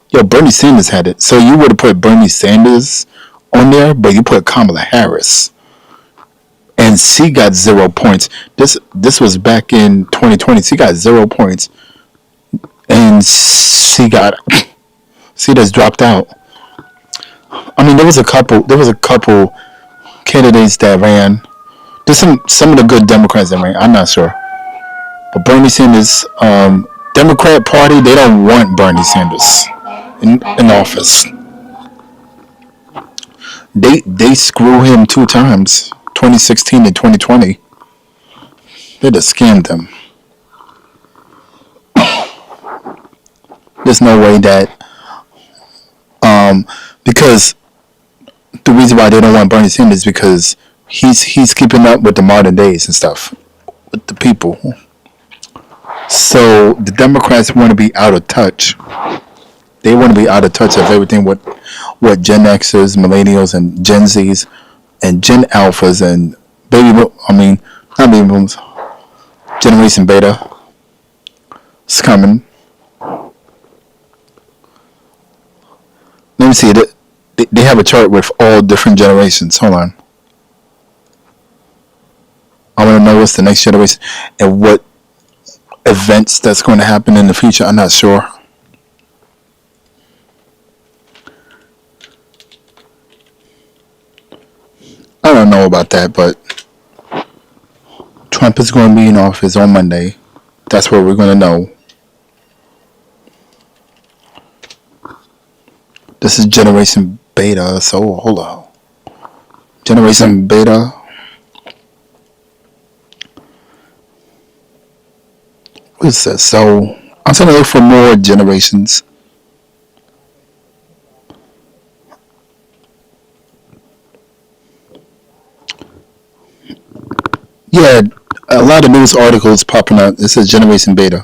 Yo, Bernie Sanders had it. So you would have put Bernie Sanders on there, but you put Kamala Harris, and she got 0 points. This was back in 2020. She got 0 points, and she just dropped out. I mean, there was a couple candidates that ran. There's some of the good Democrats that ran. I'm not sure, but Bernie Sanders, Democrat Party, they don't want Bernie Sanders in office. They screw him 2 times, 2016 and 2020. They just scammed him. There's no way that because the reason why they don't want Bernie Sanders is because he's keeping up with the modern days and stuff with the people. So the Democrats want to be out of touch. They want to be out of touch of everything what Gen Xers, millennials, and Gen Zs, and Gen Alphas, and not baby boomers, Generation Beta. It's coming. Let me see. They have a chart with all different generations. Hold on. I want to know what's the next generation and what events that's going to happen in the future. I'm not sure. I don't know about that, but Trump is going to be in office on Monday. That's what we're going to know. This is Generation Beta, so hold on. Generation Beta. What is this? So I'm trying to look for more generations. Yeah, a lot of news articles popping up. This is Generation Beta.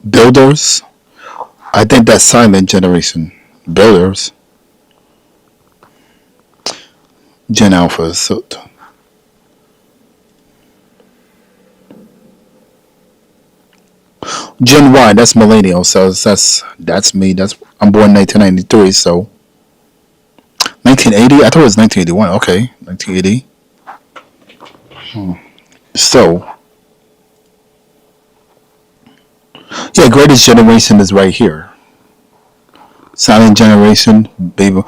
Builders. I think that's silent generation. Builders. Gen Alpha. So Gen Y, that's millennial. So that's me. I'm born 1993. So 1980. I thought it was 1981. Okay, 1980. So yeah, greatest generation is right here. Silent generation, baby.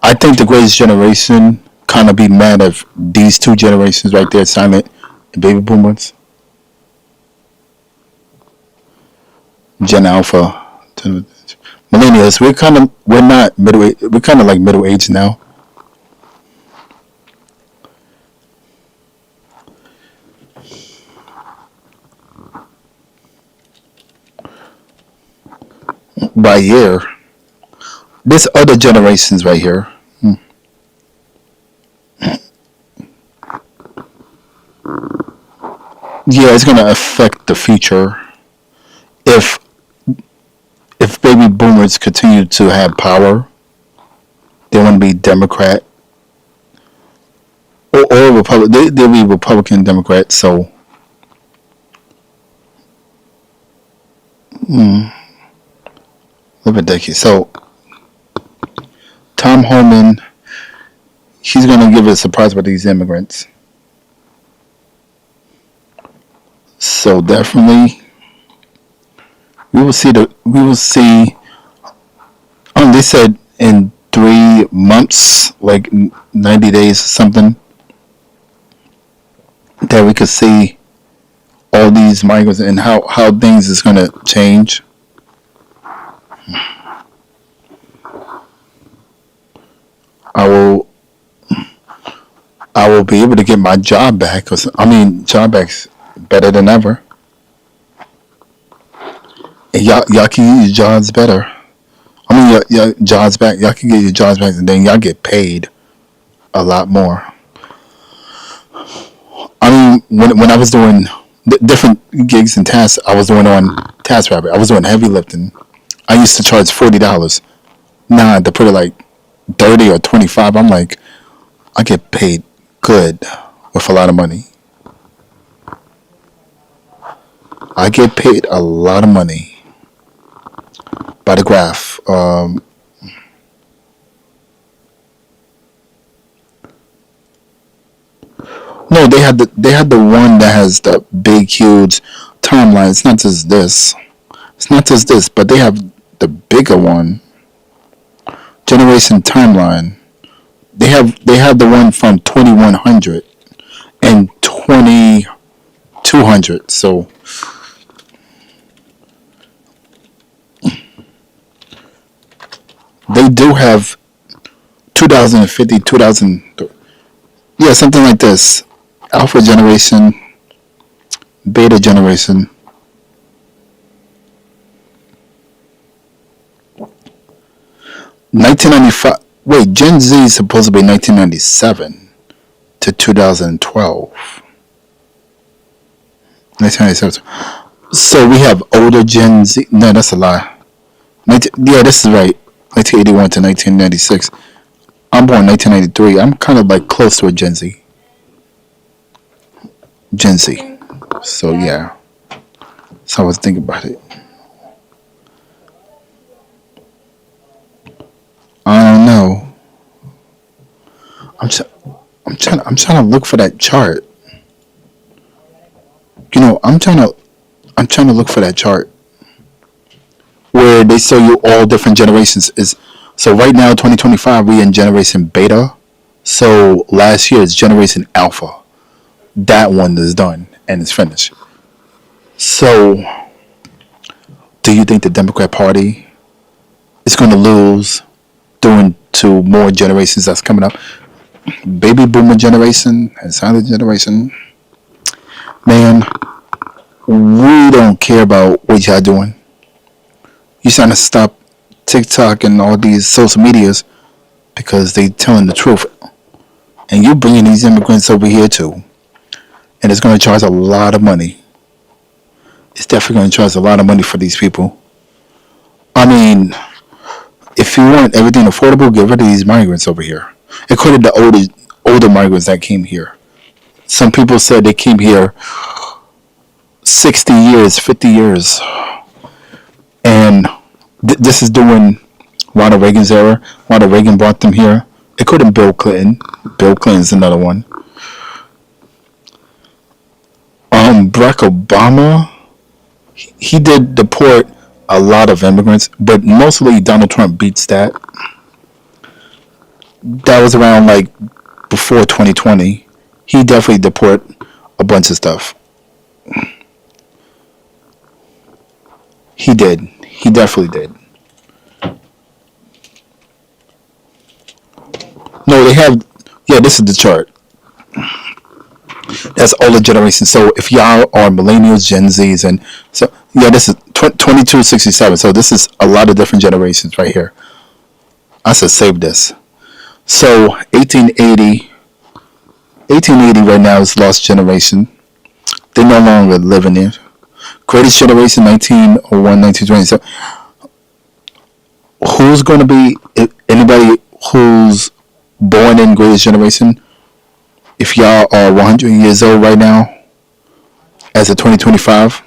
I think the greatest generation kind of be mad at these two generations right there, silent and baby boomers. Gen Alpha, millennials. We're not middle age. We're kind of like middle age now. By year, this other generations right here. Yeah, it's gonna affect the future if baby boomers continue to have power. They want to be Democrat or Republican. They'll be Republican Democrat. So, ridiculous. So, Tom Homan, he's gonna give us a surprise about these immigrants. So definitely, we will see. They said in 3 months, like 90 days or something, that we could see all these migrants and how things is gonna change. I will be able to get my job back. Job back's better than ever. And y'all can get your jobs better. Your jobs back. Y'all can get your jobs back, and then y'all get paid a lot more. When I was doing different gigs and tasks I was doing on TaskRabbit. I was doing heavy lifting. I used to charge $40. Now I have to put it like 30 or 25. I'm like, I get paid good with a lot of money. I get paid a lot of money by the graph. No, they had the one that has the big huge timeline. It's not just this. It's not just this, but they have the bigger one, generation timeline. They have the one from 2100 and 2200. So they do have 2050, 2000. Yeah, something like this. Alpha generation, beta generation. 1995. Wait, Gen Z is supposed to be 1997 to 2012. 1997. So we have older Gen Z. No, that's a lie. Yeah, this is right. 1981 to 1996. I'm born 1993. I'm kind of like close to a Gen Z. Gen Z. So yeah. So I was thinking about it. I don't know. I'm tr- I'm trying to look for that chart. I'm trying to look for that chart where they show you all different generations. Is so right now 2025 we in generation beta. So last year is generation alpha. That one is done and it's finished. So do you think the Democrat Party is going to lose due to more generations that's coming up? Baby boomer generation and silent generation. Man, we don't care about what y'all doing. You trying to stop TikTok and all these social medias because they telling the truth. And you bringing these immigrants over here too. And it's going to charge a lot of money. It's definitely going to charge a lot of money for these people. I mean, if you want everything affordable, get rid of these migrants over here. Including the older migrants that came here. Some people said they came here 60 years, 50 years. And this is during Ronald Reagan's era. Ronald Reagan brought them here. It could have been Bill Clinton. Bill Clinton's another one. Barack Obama, he did deport a lot of immigrants, but mostly Donald Trump beats that. That was around like before 2020. He definitely deport a bunch of stuff. He did. He definitely did. No, they have. Yeah, this is the chart. That's all the generations. So if y'all are millennials, Gen Zs, and so yeah, this is 2267. So this is a lot of different generations right here. I said save this. So 1880 right now is lost generation. They're no longer living there. Greatest generation 1901, 1920. So who's going to be anybody who's born in greatest generation? If y'all are 100 years old right now, as of 2025,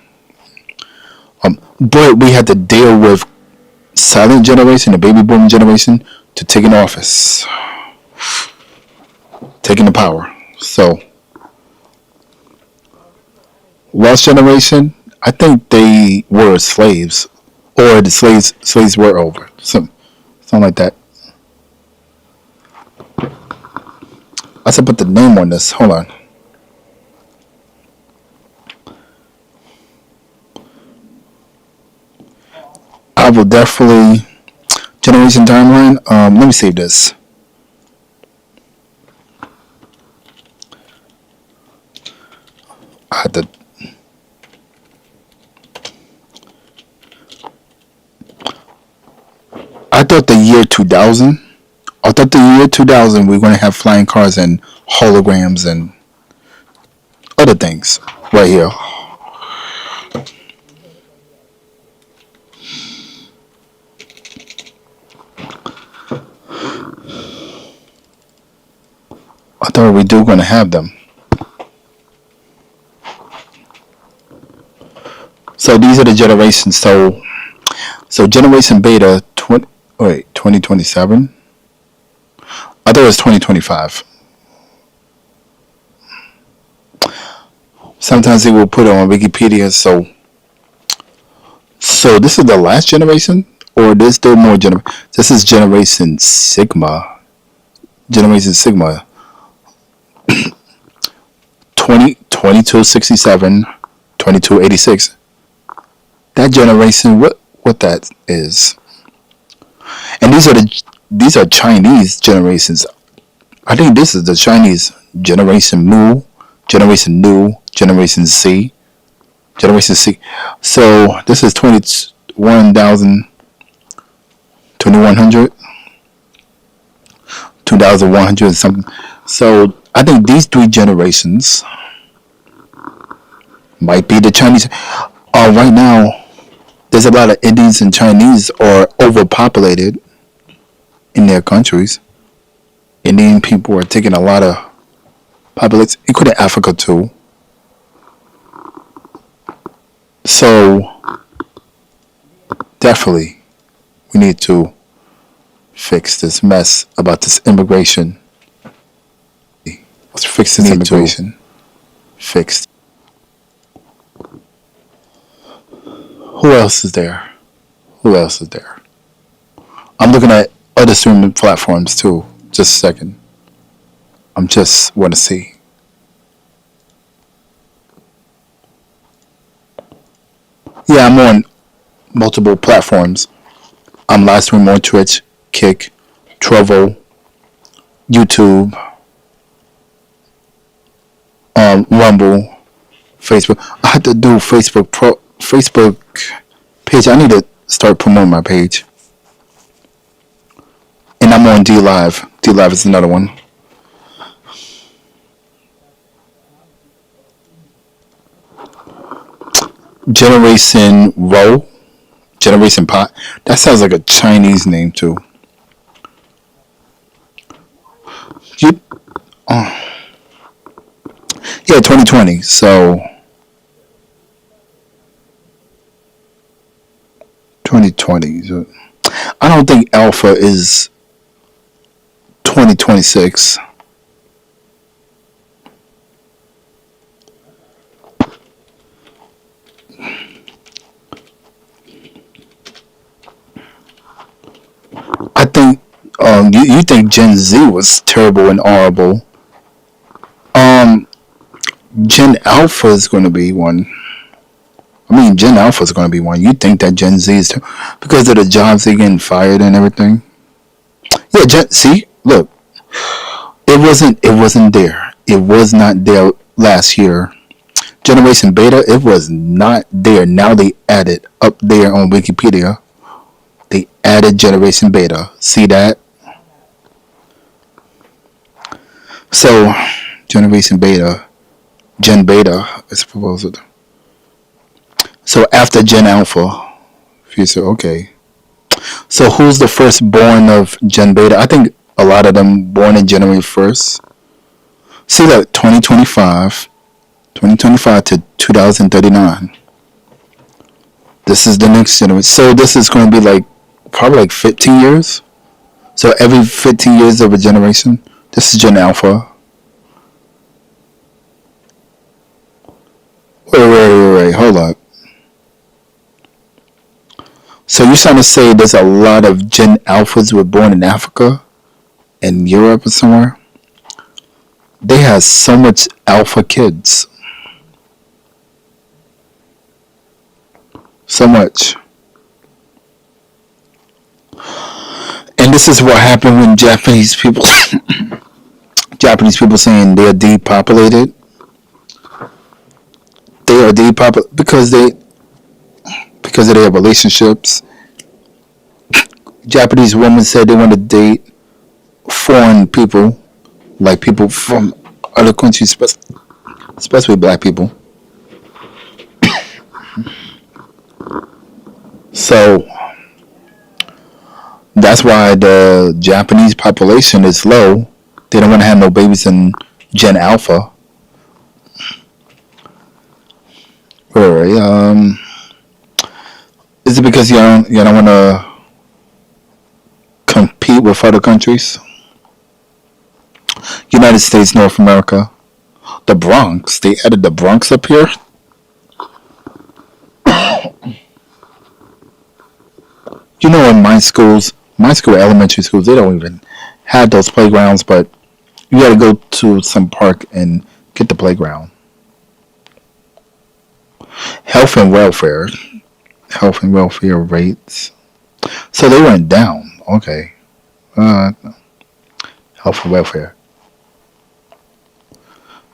but we had to deal with silent generation, the baby boom generation, to taking office, taking the power. So, lost generation, I think they were slaves, or the slaves were over, something like that. I should put the name on this. Hold on. I will definitely generation timeline. Let me save this. I had to. I thought the year 2000. I thought the year 2000 we were going to have flying cars and holograms and other things right here. I thought we do gonna have them. So these are the generations. So generation beta 2027. I thought it was 2025. Sometimes they will put it on Wikipedia. So this is the last generation, or there's still more generation. This is generation Sigma. Generation Sigma 2267, 2286. That generation, what that is. And these are Chinese generations. I think this is the Chinese generation Mu, generation Nu, generation C, generation C. So this is 21,000, 2100, 2100 and something. So I think these three generations might be the Chinese. Right now, there's a lot of Indians and Chinese are overpopulated in their countries. Indian people are taking a lot of populace, including Africa too. So definitely we need to fix this mess about this immigration. Let's fix this immigration. Fixed. Who else is there? Who else is there? I'm looking at other streaming platforms too. Just a second. I'm just want to see. Yeah, I'm on multiple platforms. I'm live streaming on Twitch, Kick, Trovo, YouTube, Rumble, Facebook. I had to do Facebook page. I need to start promoting my page. And I'm on D Live. D Live is another one. Generation Row. Generation Pot. That sounds like a Chinese name too. You, yeah, 2020. So 2020. So I don't think Alpha is 2026. I think you think Gen Z was terrible and horrible. Gen Alpha is going to be one. I mean, Gen Alpha is going to be one. You think that Gen Z is because of the jobs they getting fired and everything? Yeah, see, look, it wasn't there. It was not there last year. Generation Beta, it was not there. Now they added up there on Wikipedia. They added Generation Beta. See that? So, Generation Beta, Gen Beta is proposed. So after Gen Alpha, if you say, okay. So who's the firstborn of Gen Beta? I think a lot of them born in January 1st. See that 2025 to 2039. This is the next generation. So this is going to be like probably like 15 years. So every 15 years of a generation. This is Gen Alpha. Wait. Hold up. So you're trying to say there's a lot of Gen Alphas were born in Africa and Europe or somewhere? They have so much alpha kids. So much. And this is what happened when Japanese people saying they're depopulated. They are depopulated because of their relationships. Japanese women said they want to date foreign people, like people from other countries, especially black people. So that's why the Japanese population is low. They don't want to have no babies in Gen Alpha. Right. Is it because you don't want to compete with other countries? United States, North America, the Bronx. They added the Bronx up here. In my school, elementary schools, they don't even have those playgrounds, but you got to go to some park and get the playground. Health and welfare. Health and welfare rates. So they went down. Okay. Health and welfare.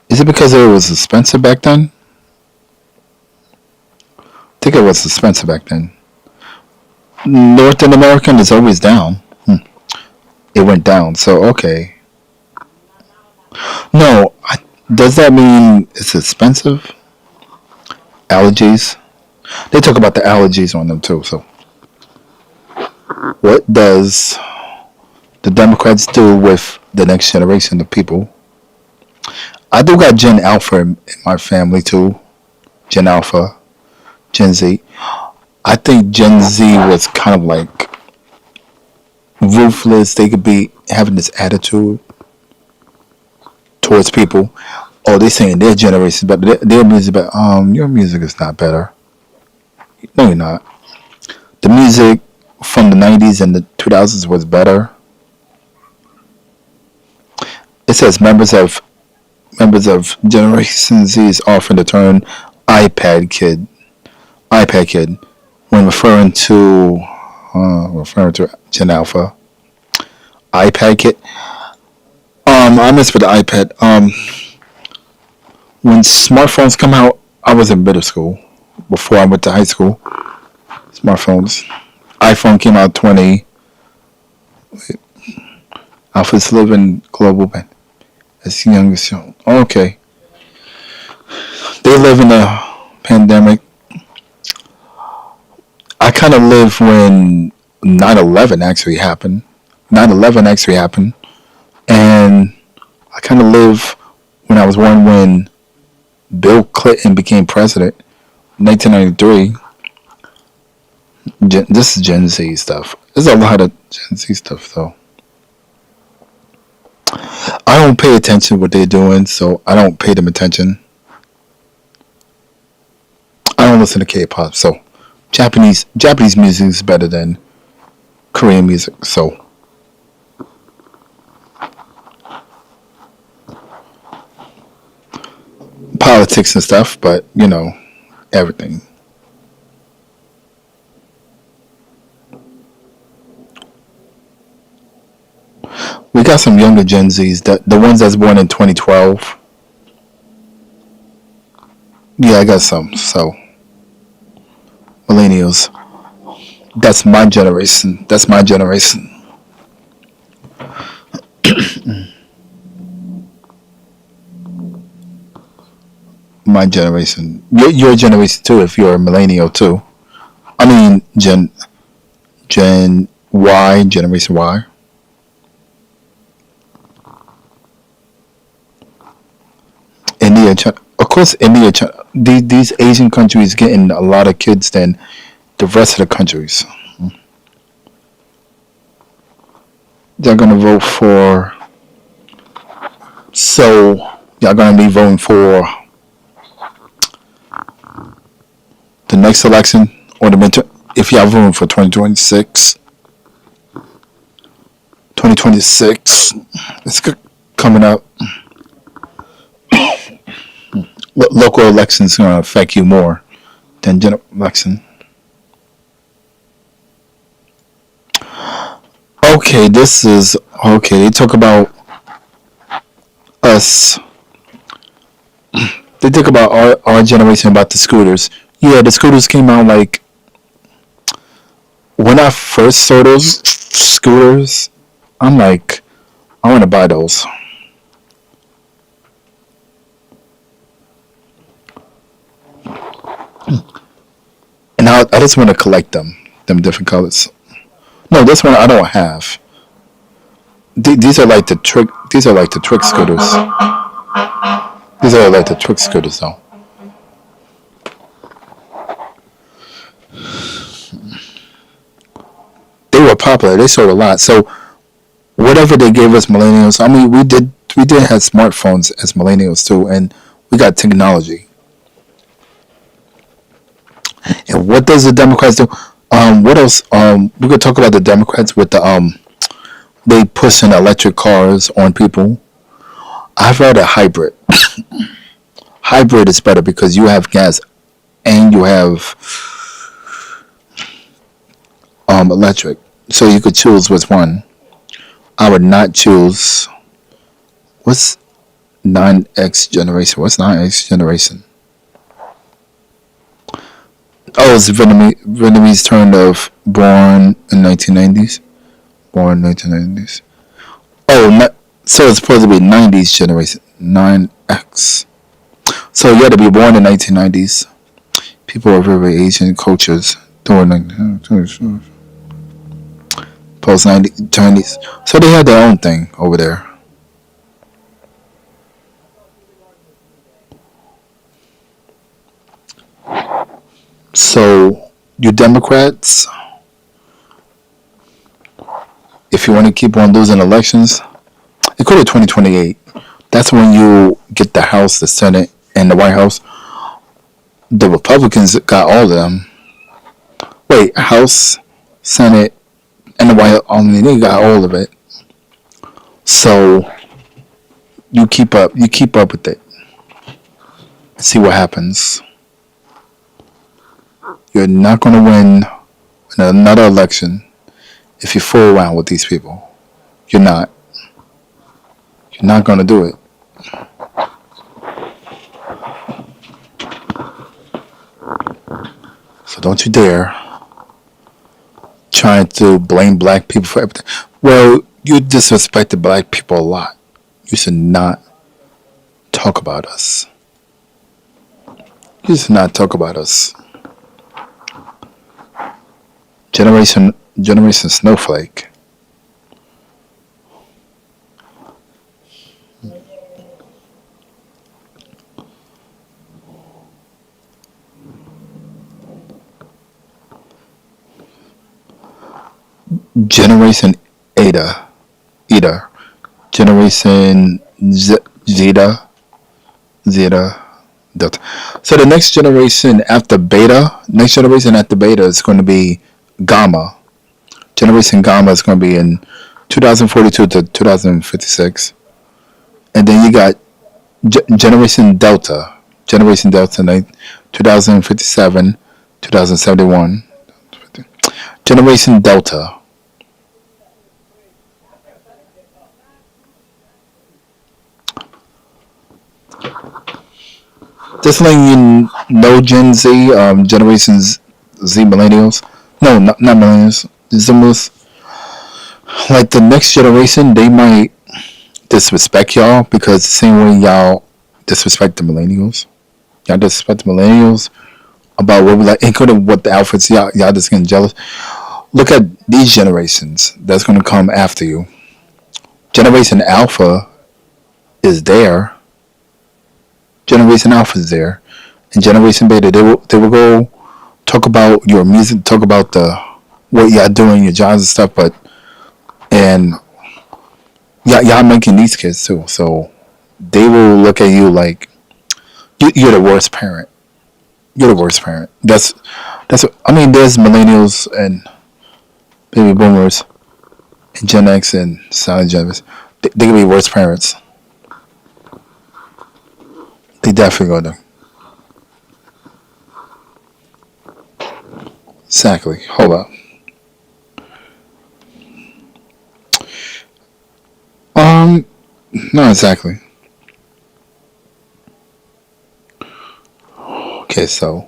Is it because it was expensive back then? I think it was expensive back then. North American is always down. It went down. So, okay. No, does that mean it's expensive? Allergies? They talk about the allergies on them too. So, what does the Democrats do with the next generation of people? I do got Gen Alpha in my family too. Gen Alpha, Gen Z. I think Gen Z was kind of like ruthless. They could be having this attitude towards people. Oh, they saying their generation better. Their music better. Your music is not better. No, you're not. The music from the 90s and the 2000s was better. It says members of Generation Z is often the term iPad kid. iPad kid when referring to Gen Alpha. iPad kid. I miss with the iPad. When smartphones come out, I was in middle school before I went to high school. Smartphones. iPhone came out 20. Alpha's living global band. As young as you. Okay. They live in a pandemic. I kind of live when 9/11 actually happened. 9/11 actually happened. And I kind of live when I was born when Bill Clinton became president. 1993. This is Gen Z stuff. There's a lot of Gen Z stuff though. I don't pay attention to what they're doing, so I don't pay them attention. I don't listen to K-pop, so Japanese music is better than Korean music. So politics and stuff, but everything. We got some younger Gen Zs, the ones that's born in 2012. Yeah, I got some. So millennials. That's my generation. That's my generation. My generation. Your generation too, if you're a millennial too. I mean, Gen Y, Generation Y. India, China. Of course, India, China. These Asian countries getting a lot of kids than the rest of the countries. They're gonna vote for. So y'all gonna be voting for the next election or the midterm? If y'all voting for 2026, 2026, it's coming up. Local elections are going to affect you more than general election. Okay, this is okay. They talk about us. They talk about our generation about the scooters. Yeah, the scooters came out like when I first saw those scooters. I'm like, I want to buy those. And I just want to collect them different colors. No, this one I don't have. these are like the trick. These are like the trick scooters. These are like the trick scooters, though. They were popular. They sold a lot. So whatever they gave us millennials, I mean, we did have smartphones as millennials too, and we got technology. And what does the Democrats do? What else? We could talk about the Democrats with the they pushing electric cars on people. I've read a hybrid. Hybrid is better because you have gas and you have electric, so you could choose which one. I would not choose. What's 9X generation? What's 9X generation? Oh, it's Vietnamese turn of born in 1990s. Born 1990s. Oh, so it's supposed to be 90s generation. 9X. So you had to be born in 1990s. People of very Asian cultures during post 90 Chinese. So they had their own thing over there. So you Democrats, if you want to keep on losing elections, it go to 2028. That's when you get the House, the Senate, and the White House. The Republicans got all of them. Wait, House, Senate, and the White House, I mean, they got all of it. So you keep up with it. See what happens. You're not going to win another election if you fool around with these people. You're not. You're not going to do it. So don't you dare trying to blame black people for everything. Well, you disrespected black people a lot. You should not talk about us. You should not talk about us. Generation Snowflake. Generation Ada. Eda. Generation Zeta. Zeta. Delta. So the next generation after Beta is going to be Gamma. Generation Gamma is going to be in 2042 to 2056. And then you got Generation Delta. Generation Delta, 2057, 2071. Generation Delta. Just letting you know, Gen Z, Generations Z millennials. No, not millennials. Zoomers. Like the next generation, they might disrespect y'all because the same way y'all disrespect the millennials. Y'all disrespect the millennials about what we like, including what the outfits y'all just getting jealous. Look at these generations that's gonna come after you. Generation Alpha is there. Generation Alpha is there, and Generation Beta they will go talk about your music, talk about the what y'all doing, your jobs and stuff, but and y'all making these kids too, so they will look at you like you're the worst parent. You're the worst parent. That's what, I mean. There's millennials and baby boomers and Gen X and silent Gen. They can be worse parents. They definitely gonna. Exactly. Hold up. Um, not exactly. Okay, so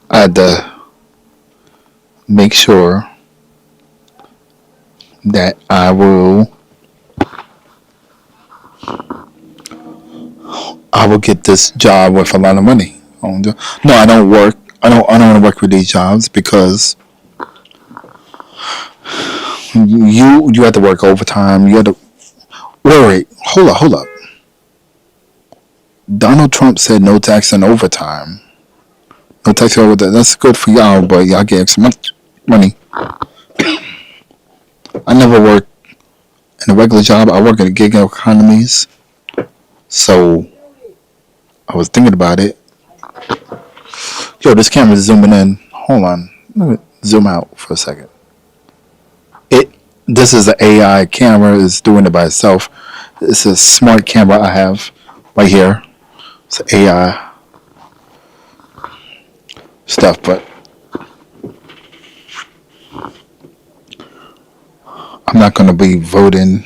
I had to make sure that I will get this job with a lot of money. No, I don't work. I don't want to work with these jobs because You had to work overtime. You had to wait. Hold up. Donald Trump said no tax on overtime. No tax on overtime. That's good for y'all, but y'all get extra money. I never worked in a regular job. I work in gig economies. So I was thinking about it. Yo, this camera's zooming in. Hold on. Let me zoom out for a second. This is an AI camera. It's doing it by itself. It's a smart camera I have right here. It's AI stuff, but I'm not going to be voting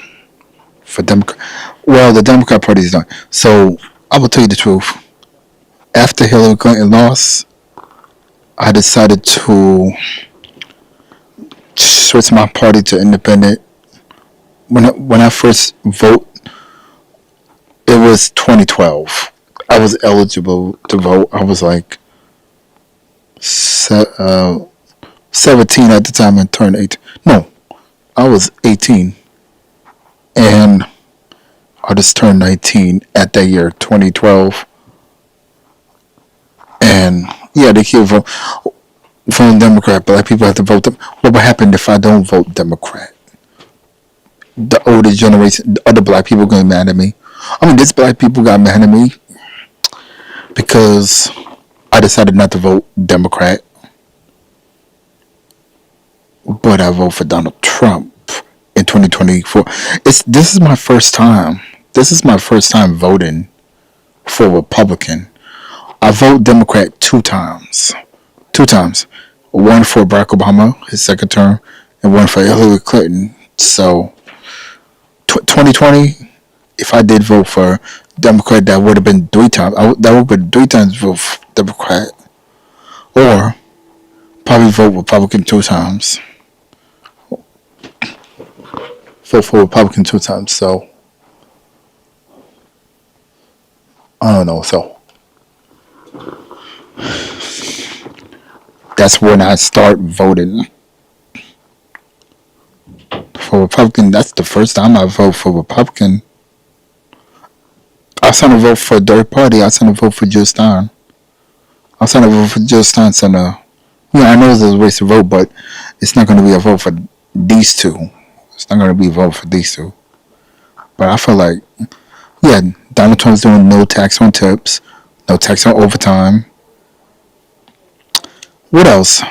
for Democrat. Well, the Democrat Party is done. So I will tell you the truth. After Hillary Clinton lost, I decided to switch my party to independent. When I first vote, it was 2012. I was eligible to vote. I was like 17 at the time and turned 18. No, I was 18. And I just turned 19 at that year, 2012. And yeah, they keep voting Democrat. Black people have to vote them. What would happen if I don't vote Democrat? The older generation, the other black people got mad at me. I mean, this black people got mad at me because I decided not to vote Democrat, but I vote for Donald Trump in 2024. This is my first time. This is my first time voting for Republican. I vote Democrat two times. One for Barack Obama, his second term, and one for Hillary Clinton. So 2020, if I did vote for Democrat, that would have been 3 times. That would have been 3 times vote for Democrat, or probably vote Republican 2 times. Vote for Republican 2 times. So I don't know. So that's when I start voting for Republican. That's the first time I vote for Republican. I was trying to vote for a third party. I was trying to vote for Jill Stein. I know there's a ways to vote, but it's not going to be a vote for these two. It's not going to be a vote for these two. But I feel like, yeah, Donald Trump's doing no tax on tips, no tax on overtime. What else?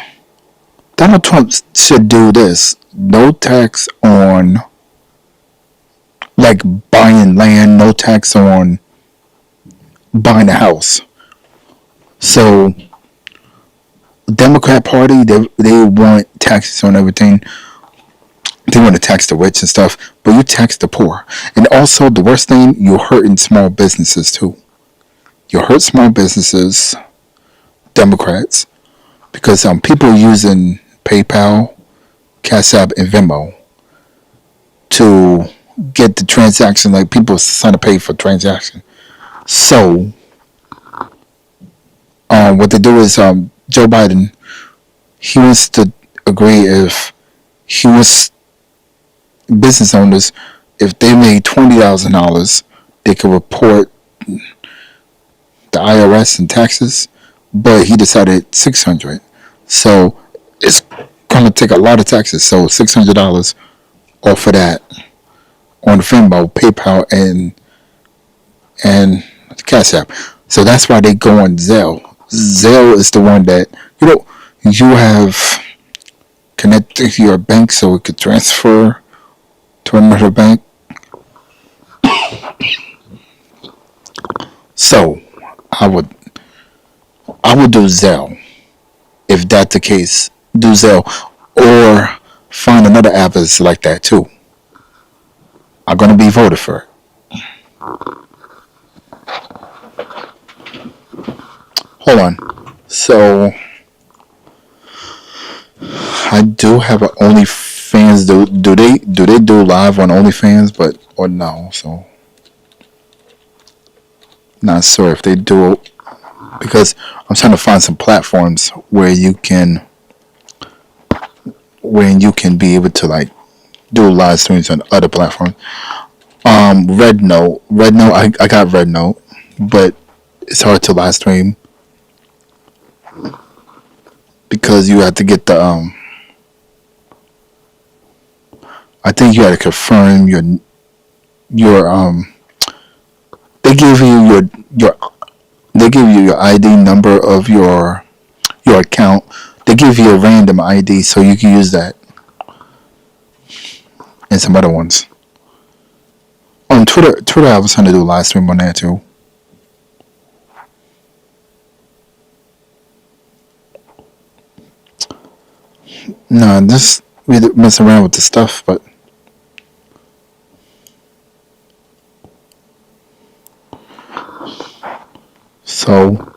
Donald Trump should do this. No tax on, like, buying land. No tax on buying a house. So, Democrat Party, they want taxes on everything. They want to tax the rich and stuff, but you tax the poor. And also, the worst thing, you're hurting small businesses, too. You hurt small businesses, Democrats, because people using PayPal, Cash App, and Venmo to get the transaction, like people trying to pay for transaction. So, what they do is Joe Biden, he wants to agree if he wants business owners, if they made $20,000, they could report the IRS and taxes, but he decided $600. So it's gonna take a lot of taxes. So $600 off of that on Venmo, PayPal, and Cash App. So that's why they go on Zelle. Zelle is the one that you have connected to your bank so it could transfer to another bank. So I would do Zelle. If that's the case, do Zelle, or find another app that's like that too. I'm gonna be voted for it. Hold on. So I do have an OnlyFans. Do they do live on OnlyFans, or no? So not sure if they do, because I'm trying to find some platforms where you can be able to like do live streams on other platforms. Red Note. I got Red Note, but it's hard to live stream because you have to get the I think you had to confirm your. They give you your they give you your ID number of your account. They give you a random ID so you can use that and some other ones. On Twitter, I was trying to do a live stream on there too. No, this we mess around with the stuff, but so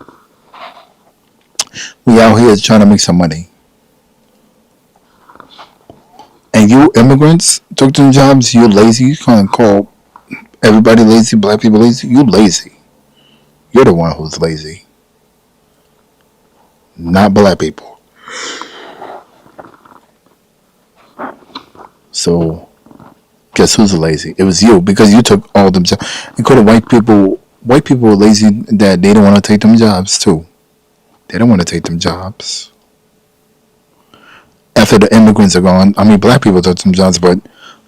we out here trying to make some money. And you immigrants took them jobs. You lazy. You can't call everybody lazy. Black people lazy. You lazy. You're the one who's lazy, not black people. So guess who's lazy? It was you because you took all them jobs. Including white people. White people were lazy that they don't want to take them jobs too. They don't want to take them jobs. After the immigrants are gone, I mean, black people took some jobs, but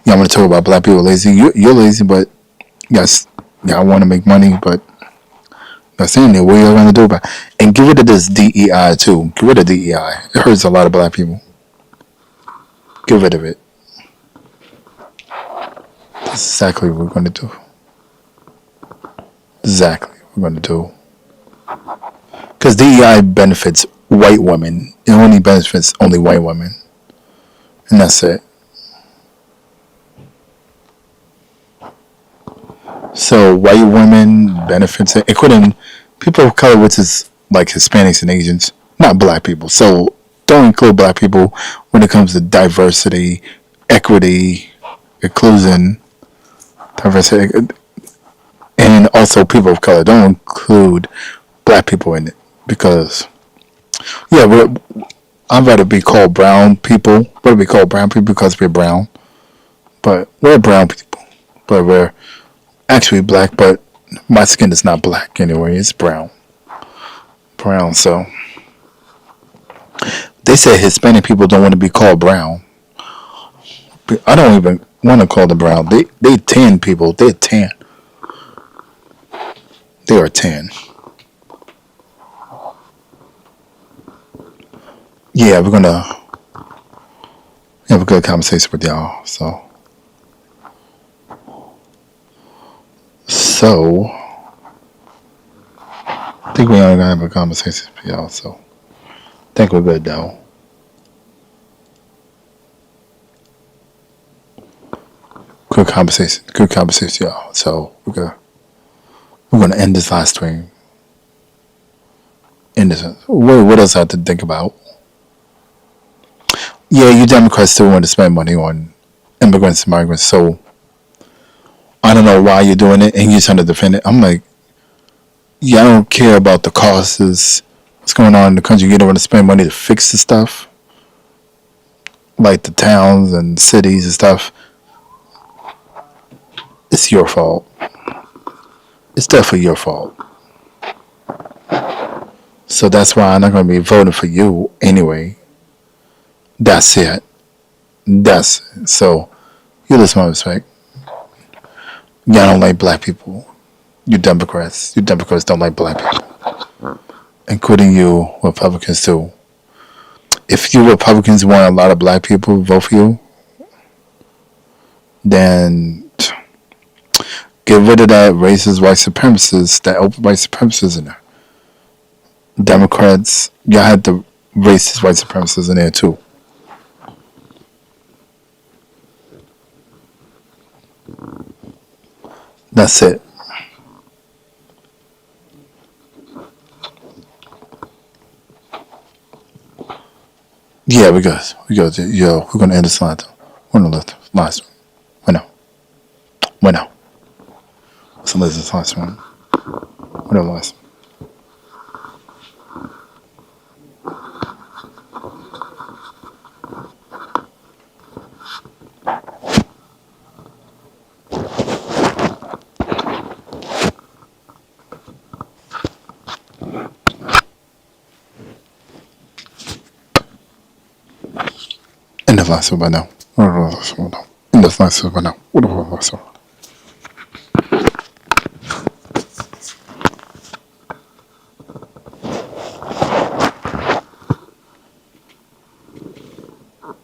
y'all want to talk about black people lazy. You're lazy, but yes, y'all want to make money, but y'all saying that what y'all going to do about it? And get rid of this DEI too. Get rid of DEI. It hurts a lot of black people. Get rid of it. That's exactly what we're going to do. Exactly what we're going to do. Because DEI benefits white women. It only benefits only white women. And that's it. So white women benefits it, including people of color, which is like Hispanics and Asians, not black people. So don't include black people when it comes to diversity, equity, inclusion, diversity, and also people of color. Don't include black people in it because yeah, I'd rather be called brown people. Rather be called brown people because we're brown, but we're brown people, but we're actually black. But my skin is not black anyway; it's brown. Brown. So they say Hispanic people don't want to be called brown. I don't even want to call them brown. They tan people. They're tan. They are tan. Yeah, we're gonna have a good conversation with y'all. So I think we only gonna have a conversation with y'all. So I think we're good though. Good conversation, y'all. So we're gonna end this live stream. End this. What else I have to think about? Yeah, you Democrats still want to spend money on immigrants and migrants. So I don't know why you're doing it and you're trying to defend it. I'm like, yeah, I don't care about the costs. What's going on in the country? You don't want to spend money to fix the stuff, like the towns and cities and stuff. It's your fault. It's definitely your fault. So that's why I'm not going to be voting for you anyway. That's it. That's it. So you lose my respect. Y'all don't like black people. You Democrats. You Democrats don't like black people. Including you Republicans too. If you Republicans want a lot of black people to vote for you, then get rid of that racist white supremacists, that open white supremacists in there. Democrats, y'all had the racist white supremacists in there too. That's it. Yeah, we good. We good. Yo, we're gonna end this line. We're gonna let last one. Bueno. Bueno. So this is the last one. Whatever last. indefensible now. Indefensible now.